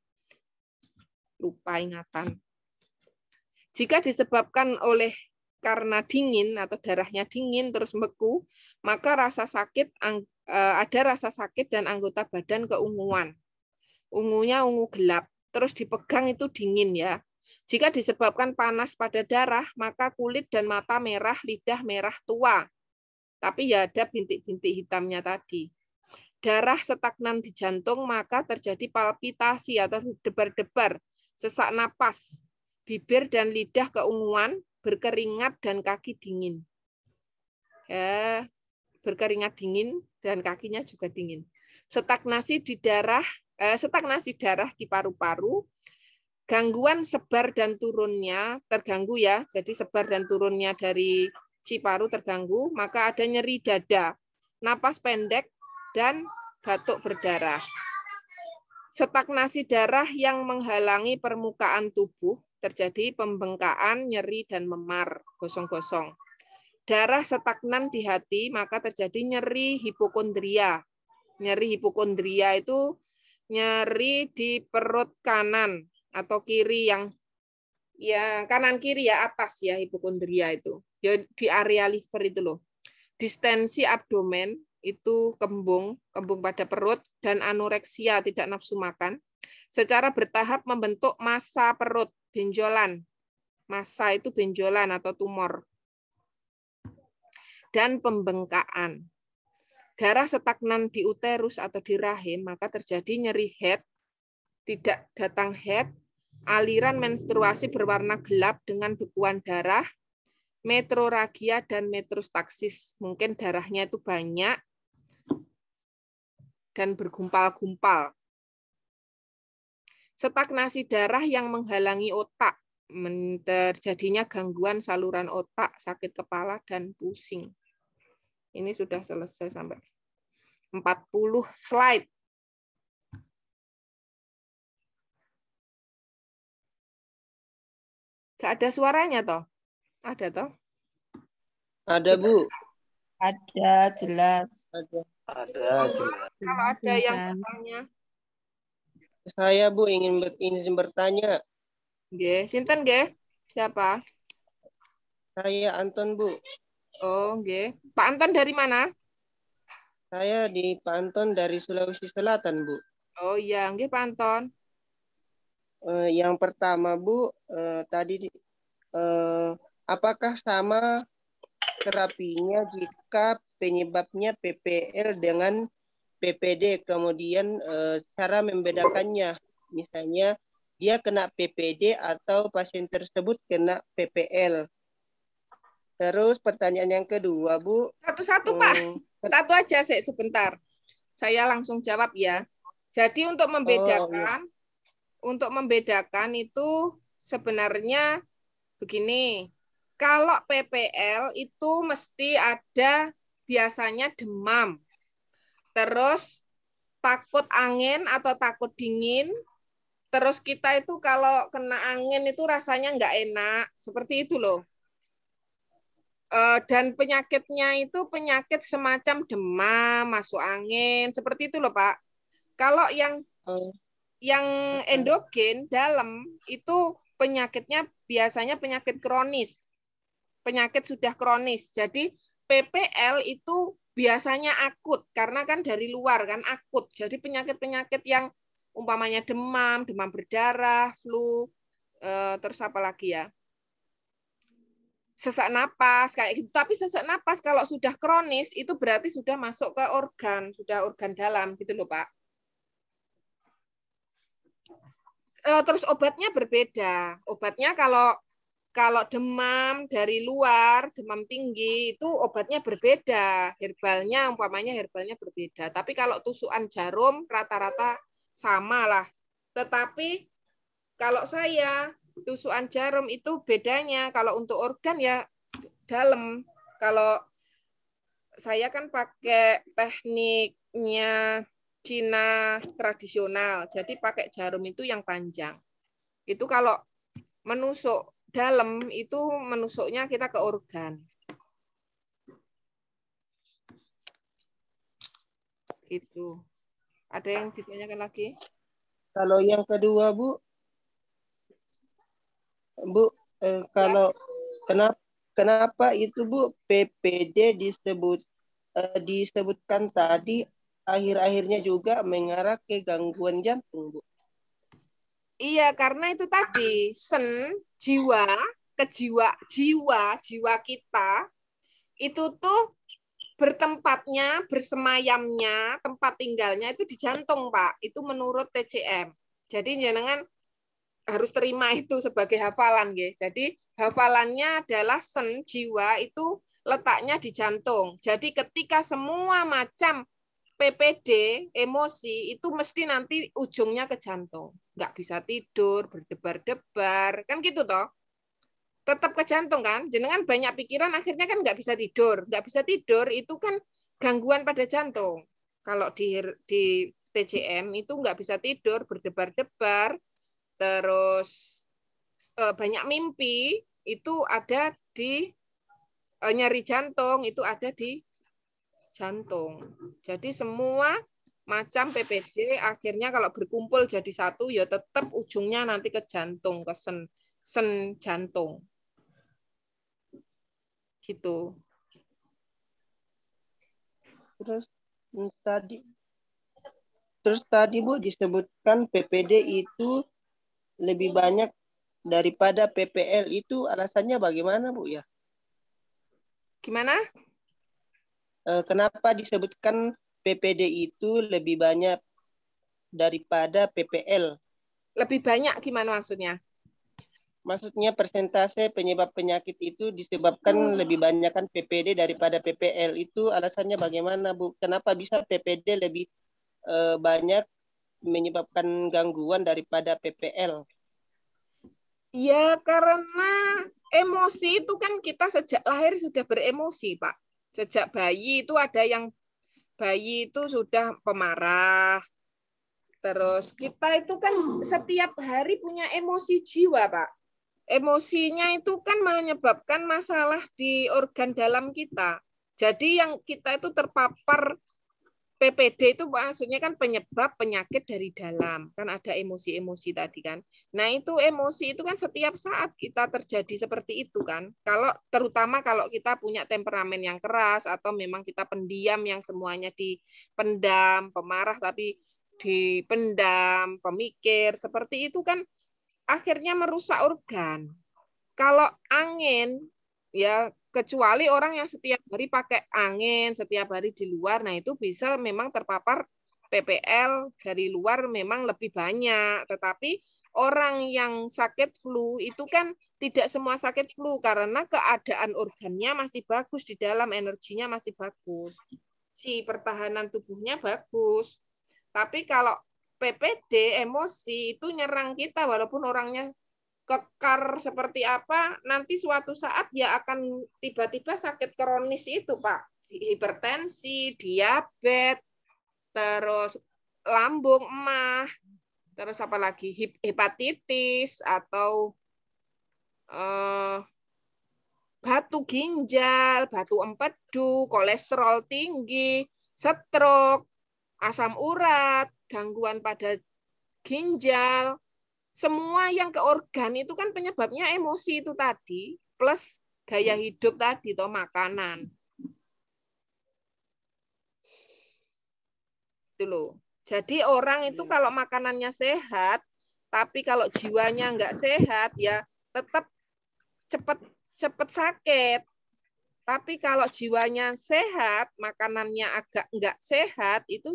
lupa ingatan. Jika disebabkan karena dingin atau darahnya dingin terus beku, maka ada rasa sakit dan anggota badan keunguan. Ungunya ungu gelap, terus dipegang itu dingin ya. Jika disebabkan panas pada darah, maka kulit dan mata merah, lidah merah tua. Tapi ya ada bintik-bintik hitamnya tadi. Darah stagnan di jantung, maka terjadi palpitasi atau debar-debar, sesak napas, bibir dan lidah keunguan, berkeringat dan kaki dingin. Ya, berkeringat dingin dan kakinya juga dingin. Stagnasi darah di paru-paru, gangguan sebar dan turunnya terganggu ya. Jadi sebar dan turunnya dari paru terganggu, maka ada nyeri dada, napas pendek, dan batuk berdarah. Stagnasi darah yang menghalangi permukaan tubuh, terjadi pembengkakan, nyeri, dan memar, gosong-gosong. Darah stagnan di hati, maka terjadi nyeri hipokondria. Nyeri hipokondria itu nyeri di perut kanan atau kiri yang ya kanan kiri ya atas ya hipokondria itu. Ya, di area liver itu loh. Distensi abdomen itu kembung pada perut, dan anoreksia, tidak nafsu makan, secara bertahap membentuk massa perut, benjolan. Massa itu benjolan atau tumor. Dan pembengkakan. Darah stagnan di uterus atau di rahim, maka terjadi nyeri head, tidak datang head, aliran menstruasi berwarna gelap dengan bekuan darah, metroragia, dan metrostaksis. Mungkin darahnya itu banyak dan bergumpal-gumpal. Stagnasi darah yang menghalangi otak, terjadinya gangguan saluran otak, sakit kepala, dan pusing. Ini sudah selesai sampai 40 slide. Gak ada suaranya toh? Ada toh? Ada, Bu. Ada, jelas. Ada. Kalau ada yang bertanya. Saya, Bu, ingin bertanya. Nggih, sinten nggih? Siapa? Saya Anton, Bu. Oh, nggih. Pak Anton dari mana? Saya di Pak Anton dari Sulawesi Selatan, Bu. Oh iya, nggih Pak Anton. Yang pertama, Bu, tadi apakah sama terapinya jika penyebabnya PPL dengan PPD, kemudian cara membedakannya, misalnya dia kena PPD atau pasien tersebut kena PPL. Terus pertanyaan yang kedua, Bu. Satu-satu, Pak. Satu aja sih, sebentar. Saya langsung jawab ya. Jadi untuk membedakan itu sebenarnya begini. Kalau PPL itu mesti ada biasanya demam. Terus takut angin atau takut dingin. Terus kita itu kalau kena angin itu rasanya nggak enak. Seperti itu loh. Dan penyakitnya itu penyakit semacam demam, masuk angin. Seperti itu loh, Pak. Kalau yang endogen dalam itu penyakitnya biasanya penyakit kronis. Penyakit sudah kronis. Jadi PPL itu biasanya akut karena kan dari luar kan akut. Jadi penyakit-penyakit yang umpamanya demam, demam berdarah, flu, terus apa lagi ya? Sesak napas kayak gitu. Tapi sesak napas kalau sudah kronis itu berarti sudah masuk ke organ, sudah organ dalam gitu loh, Pak. Terus obatnya berbeda. Obatnya kalau demam dari luar, demam tinggi, itu obatnya berbeda. Umpamanya herbalnya berbeda. Tapi kalau tusukan jarum, rata-rata sama lah. Tetapi kalau saya, tusukan jarum itu bedanya. Kalau untuk organ ya dalam. Kalau saya kan pakai tekniknya Cina tradisional. Jadi pakai jarum itu yang panjang. Itu kalau menusuk dalam itu menusuknya kita ke organ. Itu. Ada yang ditanyakan lagi? Kalau yang kedua, Bu, kalau kenapa itu, Bu, PPD disebutkan tadi akhir-akhirnya juga mengarah ke gangguan jantung, Bu? Iya, karena itu tadi jiwa kita itu tuh bersemayamnya, tempat tinggalnya itu di jantung, Pak. Itu menurut TCM. Jadi jangan harus terima itu sebagai hafalan, ya. Jadi hafalannya adalah jiwa itu letaknya di jantung. Jadi ketika semua macam PPD, emosi, itu mesti nanti ujungnya ke jantung. Nggak bisa tidur, berdebar-debar, kan gitu toh. Tetap ke jantung kan, jenengan banyak pikiran, akhirnya kan nggak bisa tidur. Nggak bisa tidur, itu kan gangguan pada jantung. Kalau di TCM itu nggak bisa tidur, berdebar-debar, terus banyak mimpi, itu ada di nyeri jantung, itu ada di jantung. Jadi semua macam PPD akhirnya kalau berkumpul jadi satu ya tetap ujungnya nanti ke jantung, ke sen jantung. Gitu. Terus tadi Bu disebutkan PPD itu lebih banyak daripada PPL, itu alasannya bagaimana Bu ya? Gimana? Kenapa disebutkan PPD itu lebih banyak daripada PPL? Lebih banyak gimana maksudnya? Maksudnya persentase penyebab penyakit itu disebabkan lebih banyakkan PPD daripada PPL. Itu alasannya bagaimana Bu? Kenapa bisa PPD lebih banyak menyebabkan gangguan daripada PPL? Ya karena emosi itu kan kita sejak lahir sudah beremosi, Pak. Sejak bayi itu ada yang bayi itu sudah pemarah. Terus kita itu kan setiap hari punya emosi jiwa, Pak. Emosinya itu kan menyebabkan masalah di organ dalam kita. Jadi yang kita itu terpapar PPD itu maksudnya kan penyebab penyakit dari dalam. Kan ada emosi-emosi tadi kan. Nah, itu emosi itu kan setiap saat kita terjadi seperti itu kan. Terutama kalau kita punya temperamen yang keras atau memang kita pendiam yang semuanya dipendam, pemarah tapi dipendam, pemikir, seperti itu kan akhirnya merusak organ. Kalau angin, ya kecuali orang yang setiap hari pakai angin, setiap hari di luar, nah itu bisa memang terpapar PPL dari luar memang lebih banyak. Tetapi orang yang sakit flu itu kan tidak semua sakit flu karena keadaan organnya masih bagus di dalam, energinya masih bagus. Si pertahanan tubuhnya bagus. Tapi kalau PPD, emosi itu nyerang kita walaupun orangnya kekar seperti apa, nanti suatu saat ya akan tiba-tiba sakit kronis itu, Pak. Hipertensi, diabetes, terus lambung emah, terus apa lagi? Hepatitis atau batu ginjal, batu empedu, kolesterol tinggi, stroke, asam urat, gangguan pada ginjal, semua yang ke organ itu kan penyebabnya emosi itu tadi, plus gaya hidup tadi, atau makanan. Itu loh. Jadi orang itu kalau makanannya sehat, tapi kalau jiwanya nggak sehat, ya tetap cepat sakit. Tapi kalau jiwanya sehat, makanannya agak nggak sehat, itu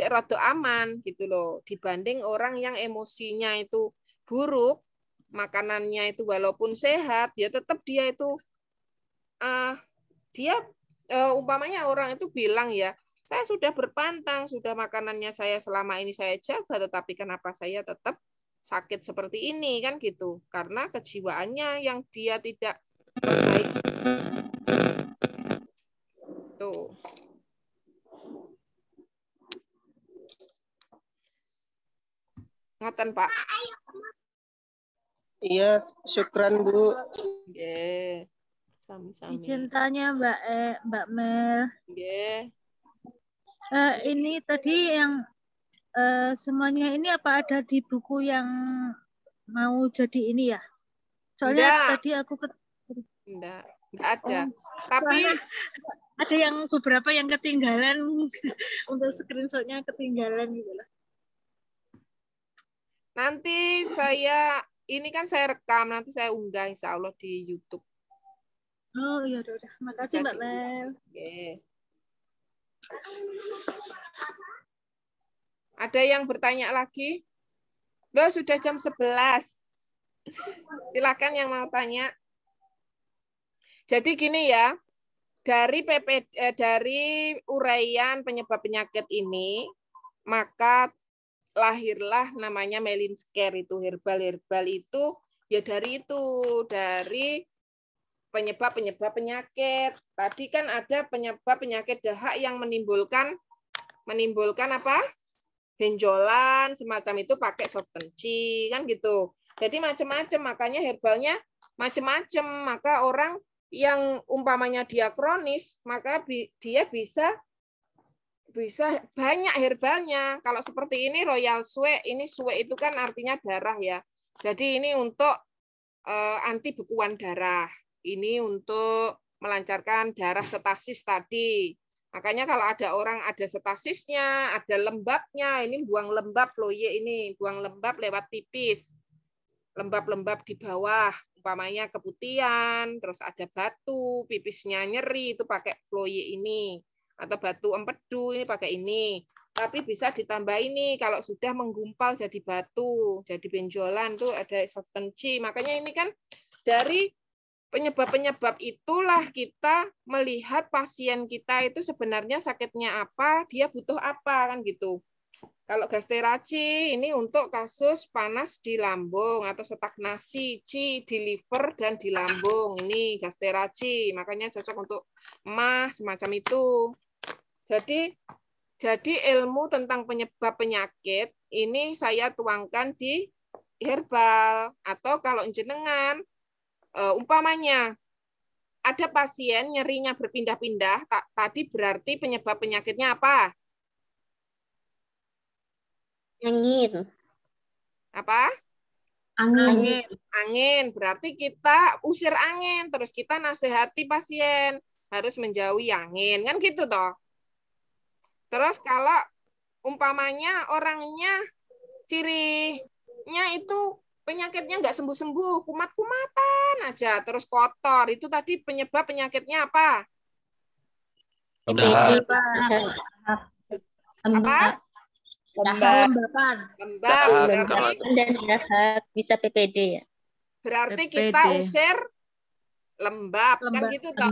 rada aman gitu loh, dibanding orang yang emosinya itu buruk, makanannya itu walaupun sehat ya tetap dia itu dia umpamanya orang itu bilang ya, saya sudah berpantang, sudah makanannya saya selama ini saya jaga, tetapi kenapa saya tetap sakit seperti ini kan gitu, karena kejiwaannya yang dia tidak baik. Tuh. Ngoten, Pak. Iya, syukran Bu. Nggih. Sami-sami. Izin tanya Mbak Mel. Nggih. Ini tadi yang semuanya ini apa ada di buku yang mau jadi ini ya? Soalnya Enggak. tadi aku enggak ada. Tapi ada yang beberapa yang ketinggalan untuk screenshotnya ketinggalan gitu lah. Nanti ini kan saya rekam, nanti saya unggah insya Allah di YouTube. Oh iya udah. Makasih Mbak Mel. Oke. Ada yang bertanya lagi? Loh, sudah jam 11. Silakan yang mau tanya. Jadi gini ya, dari dari uraian penyebab penyakit ini, maka lahirlah namanya Melinsker itu, herbal itu ya dari penyebab penyakit. Tadi kan ada penyebab penyakit dahak yang menimbulkan apa? benjolan semacam itu pakai softenci kan gitu. Jadi macam-macam, makanya herbalnya macam-macam. Maka orang yang umpamanya dia kronis, maka dia bisa banyak herbalnya. Kalau seperti ini Royal Sue, ini Sue itu kan artinya darah ya. Jadi ini untuk anti bekuan darah. Ini untuk melancarkan darah stasis tadi. Makanya kalau ada orang ada stasisnya, ada lembabnya, ini buang lembab Floye ini, buang lembab lewat pipis. Lembab-lembab di bawah, umpamanya keputihan, terus ada batu, pipisnya nyeri, itu pakai Floye ini. Atau batu empedu, ini pakai ini. Tapi bisa ditambah ini, kalau sudah menggumpal jadi batu, jadi benjolan, tuh ada softenci. Makanya ini kan dari penyebab-penyebab itulah kita melihat pasien kita itu sebenarnya sakitnya apa, dia butuh apa, kan gitu. Kalau gasteraci ini untuk kasus panas di lambung atau stagnasi Ci di liver dan di lambung. Ini gasteraci, makanya cocok untuk emah semacam itu. Jadi ilmu tentang penyebab penyakit ini saya tuangkan di herbal. Atau kalau jenengan umpamanya ada pasien nyerinya berpindah-pindah, tadi berarti penyebab penyakitnya apa? Angin. Apa? Angin. Angin. Berarti kita usir angin, terus kita nasihati pasien harus menjauhi angin, kan gitu toh. Terus kalau umpamanya orangnya cirinya itu penyakitnya nggak sembuh-sembuh, kumat-kumatan aja, terus kotor, itu tadi penyebab penyakitnya apa? Apa? Kelembapan. Lembab. Berarti Dan dahak bisa PPD ya. berarti PPD. kita usir lembab, kan gitu toh.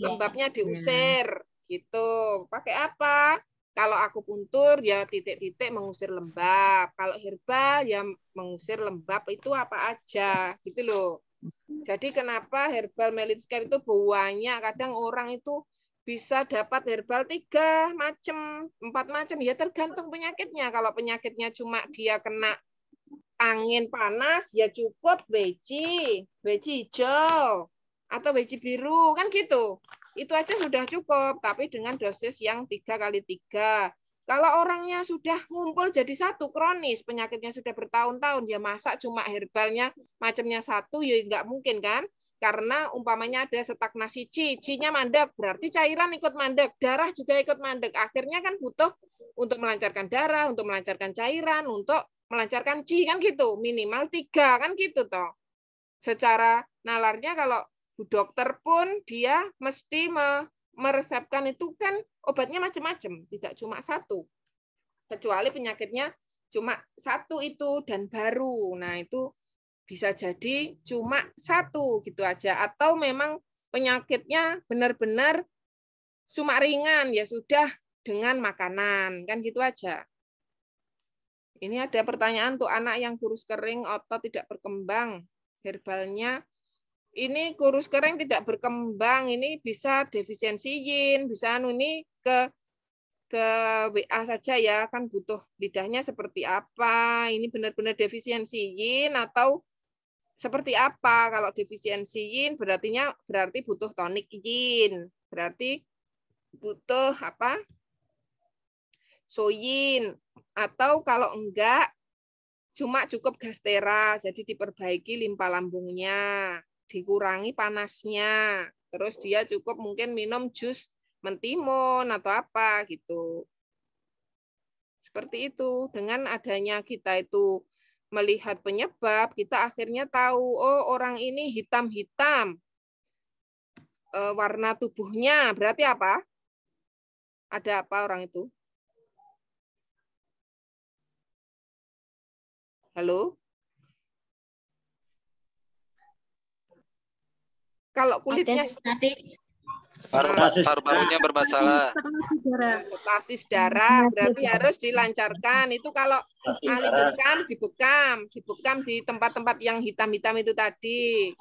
Lembabnya diusir gitu. Pakai apa? Kalau akupuntur ya titik-titik mengusir lembab. Kalau herbal ya mengusir lembab, itu apa aja gitu loh. Jadi kenapa herbal Melinskar itu banyak, kadang orang itu bisa dapat herbal 3 macam, 4 macam, ya tergantung penyakitnya. Kalau penyakitnya cuma dia kena angin panas, ya cukup weci hijau atau weci biru, kan gitu. Itu aja sudah cukup, tapi dengan dosis yang 3x3. Kalau orangnya sudah ngumpul jadi satu, kronis, penyakitnya sudah bertahun-tahun, ya masa cuma herbalnya macamnya satu, ya nggak mungkin kan? Karena umpamanya ada stagnasi Ci-nya mandek, berarti cairan ikut mandek, darah juga ikut mandek. Akhirnya kan butuh untuk melancarkan darah, untuk melancarkan cairan, untuk melancarkan Ci, kan gitu. Minimal 3, kan gitu toh. Secara nalarnya kalau Bu dokter pun dia mesti meresepkan itu kan obatnya macam-macam, tidak cuma satu. Kecuali penyakitnya cuma satu itu dan baru. Nah, itu bisa jadi cuma satu gitu aja, atau memang penyakitnya benar-benar cuma ringan, ya sudah dengan makanan, kan gitu aja. Ini ada pertanyaan tuh, anak yang kurus kering otot tidak berkembang, herbalnya ini kurus kering tidak berkembang, ini bisa defisiensi yin, bisa ini ke WA saja ya, kan butuh lidahnya seperti apa, ini benar-benar defisiensi yin atau seperti apa. Kalau defisiensi yin berarti butuh tonik yin, berarti butuh apa? Soyin. Atau kalau enggak cuma cukup gastera, jadi diperbaiki limpa lambungnya, dikurangi panasnya, terus dia cukup mungkin minum jus mentimun atau apa gitu. Seperti itu. Dengan adanya kita itu melihat penyebab, kita akhirnya tahu, oh orang ini hitam-hitam warna tubuhnya, berarti apa? Ada apa orang itu? Halo? Kalau kulitnya paru-parunya bermasalah. Stasis darah berarti harus dilancarkan. Itu kalau ahli dibekam di tempat-tempat yang hitam-hitam itu tadi.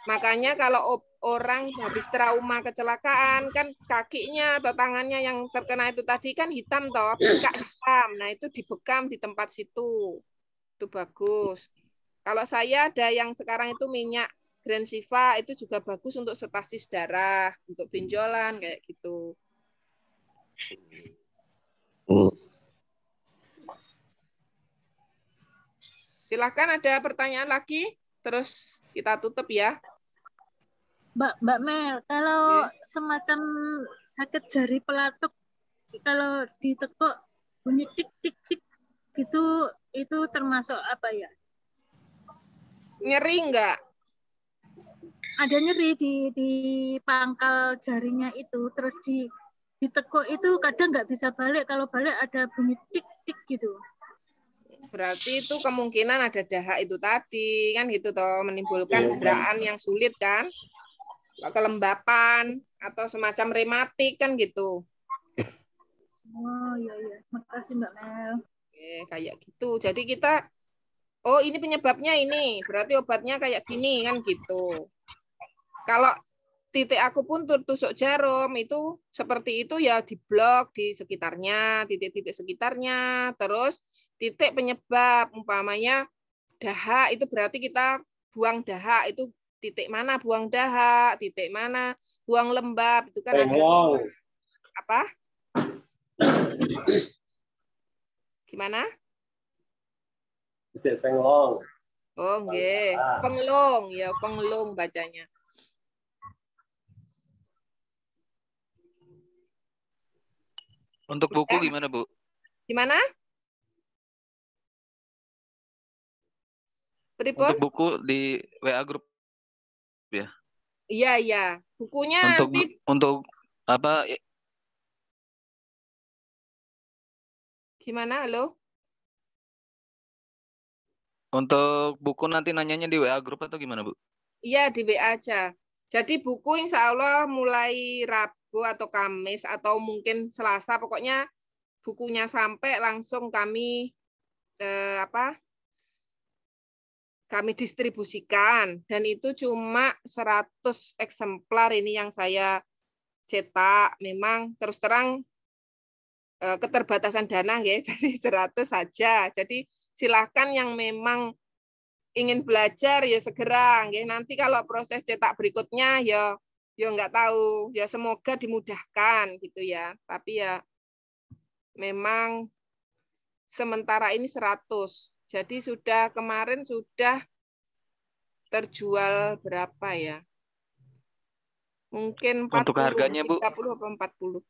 Makanya kalau orang habis trauma kecelakaan kan kakinya atau tangannya yang terkena itu tadi kan hitam toh, bekak hitam. Nah, itu dibekam di tempat situ. Itu bagus. Kalau saya ada yang sekarang itu minyak Gransiva itu juga bagus untuk stasis darah, untuk benjolan kayak gitu. Silakan ada pertanyaan lagi, terus kita tutup ya. Mbak Mel, kalau semacam sakit jari pelatuk, kalau ditekuk bunyi tik tik tik gitu, itu termasuk apa ya? Nyeri enggak? Ada nyeri di pangkal jarinya itu, terus ditekuk itu kadang nggak bisa balik, kalau balik ada bunyi tik tik gitu. Berarti itu kemungkinan ada dahak itu tadi, kan gitu toh, menimbulkan geraan yang sulit kan? Kelembapan atau semacam rematik kan gitu. Oh iya, makasih Mbak Mel. Oke, kayak gitu. Jadi kita, oh ini penyebabnya ini, berarti obatnya kayak gini kan gitu. Kalau titik akupuntur tusuk jarum itu seperti itu ya diblok di sekitarnya, titik-titik sekitarnya, terus titik penyebab, umpamanya dahak itu berarti kita buang dahak itu titik mana buang dahak, titik mana buang lembab itu kan ada apa? Gimana? Titik penglong. Oh, nggih. Penglung ya, penglung bacanya. Untuk buku gimana, Bu? Gimana? Pripun? Untuk buku di WA grup ya. Iya. Bukunya untuk apa? Gimana? Halo? Untuk buku nanti nanyanya di WA grup atau gimana, Bu? Iya, di WA aja. Jadi buku insya Allah mulai Rabu atau Kamis atau mungkin Selasa, pokoknya bukunya sampai langsung kami kami distribusikan, dan itu cuma 100 eksemplar ini yang saya cetak. Memang terus terang keterbatasan dana ya, jadi 100 saja. Jadi silakan yang memang ingin belajar ya segera ya. Nanti kalau proses cetak berikutnya ya nggak tahu, ya semoga dimudahkan gitu ya. Tapi ya memang sementara ini 100. Jadi kemarin sudah terjual berapa ya? Mungkin 40, untuk harganya, Bu? 30 atau 40.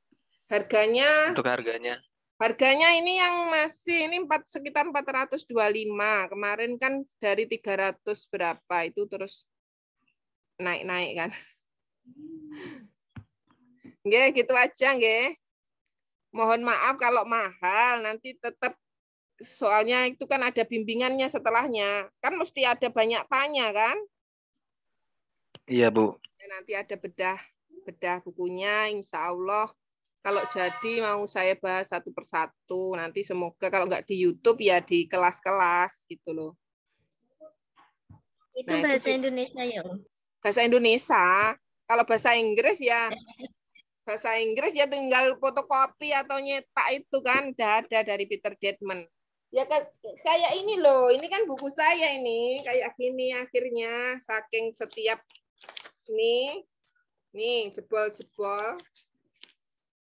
Harganya? Untuk harganya? Harganya ini yang masih ini sekitar 425. Kemarin kan dari 300 berapa itu terus naik-naik kan. Nggih, gitu aja nggih. Mohon maaf kalau mahal, nanti tetap soalnya itu kan ada bimbingannya setelahnya. Kan mesti ada banyak tanya kan? Iya, Bu. Nanti ada bedah bukunya, insya Allah. Kalau jadi mau saya bahas satu persatu, nanti semoga kalau nggak di YouTube ya di kelas-kelas gitu loh. Itu bahasa Indonesia ya, Om? Bahasa Indonesia. Kalau bahasa Inggris ya tinggal fotokopi atau nyetak itu kan udah ada dari Peter Deadman. Ya kan kayak ini loh, ini kan buku saya ini kayak gini akhirnya saking setiap nih jebol-jebol.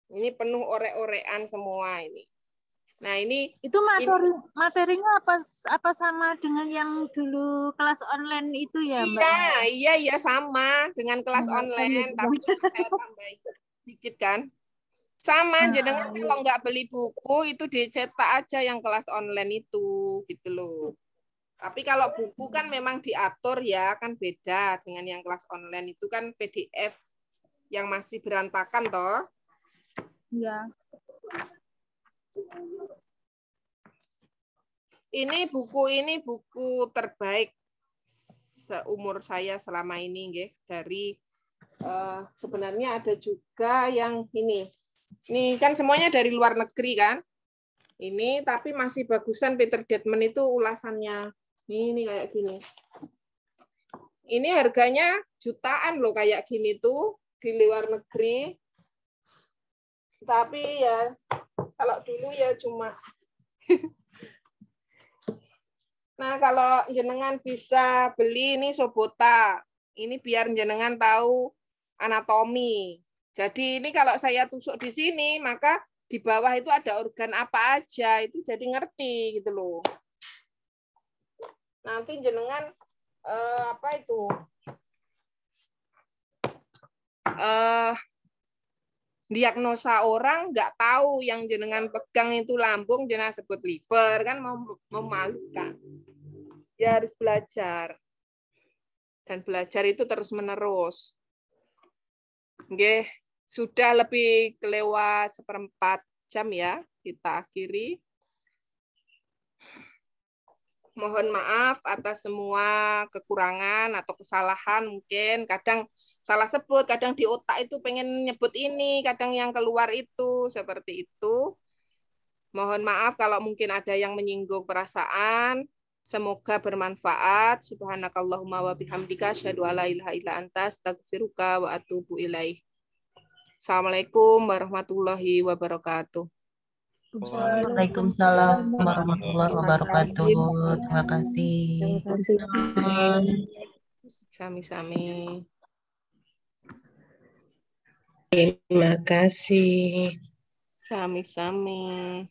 Ini penuh orek-orekan semua ini. Nah, ini itu materinya apa sama dengan yang dulu kelas online itu ya, Mbak? Iya sama dengan kelas online, tapi saya tambahin sedikit kan. Sama, jenengan kalau nggak beli buku itu dicetak aja yang kelas online itu gitu loh. Tapi kalau buku kan memang diatur ya, kan beda dengan yang kelas online itu kan PDF yang masih berantakan toh. Ya. Ini buku terbaik seumur saya selama ini, nggih. Dari sebenarnya ada juga yang ini. Ini kan semuanya dari luar negeri kan. Ini tapi masih bagusan Peter Deadman itu ulasannya. Ini kayak gini. Ini harganya jutaan loh kayak gini tuh di luar negeri. Tapi ya kalau dulu ya cuma Nah, kalau jenengan bisa beli ini Sobota. Ini biar jenengan tahu anatomi. Jadi ini kalau saya tusuk di sini, maka di bawah itu ada organ apa aja, itu jadi ngerti gitu loh. Nanti jenengan apa itu? Diagnosa orang nggak tahu yang jenengan pegang itu lambung, jenengan sebut liver, kan memalukan. Ya harus belajar. Dan belajar itu terus-menerus. Oke, sudah lebih kelewat 1/4 jam ya, kita akhiri. Mohon maaf atas semua kekurangan atau kesalahan, mungkin kadang salah sebut, kadang di otak itu pengen nyebut ini, kadang yang keluar itu, seperti itu. Mohon maaf kalau mungkin ada yang menyinggung perasaan. Semoga bermanfaat. Subhanakallahumma wa bihamdika asyhadu alla ilaha illa anta astaghfiruka wa atubu ilaih. Assalamualaikum warahmatullahi wabarakatuh. Waalaikumsalam warahmatullahi wabarakatuh. Terima kasih. Sami-sami. Terima kasih. Sami-sami.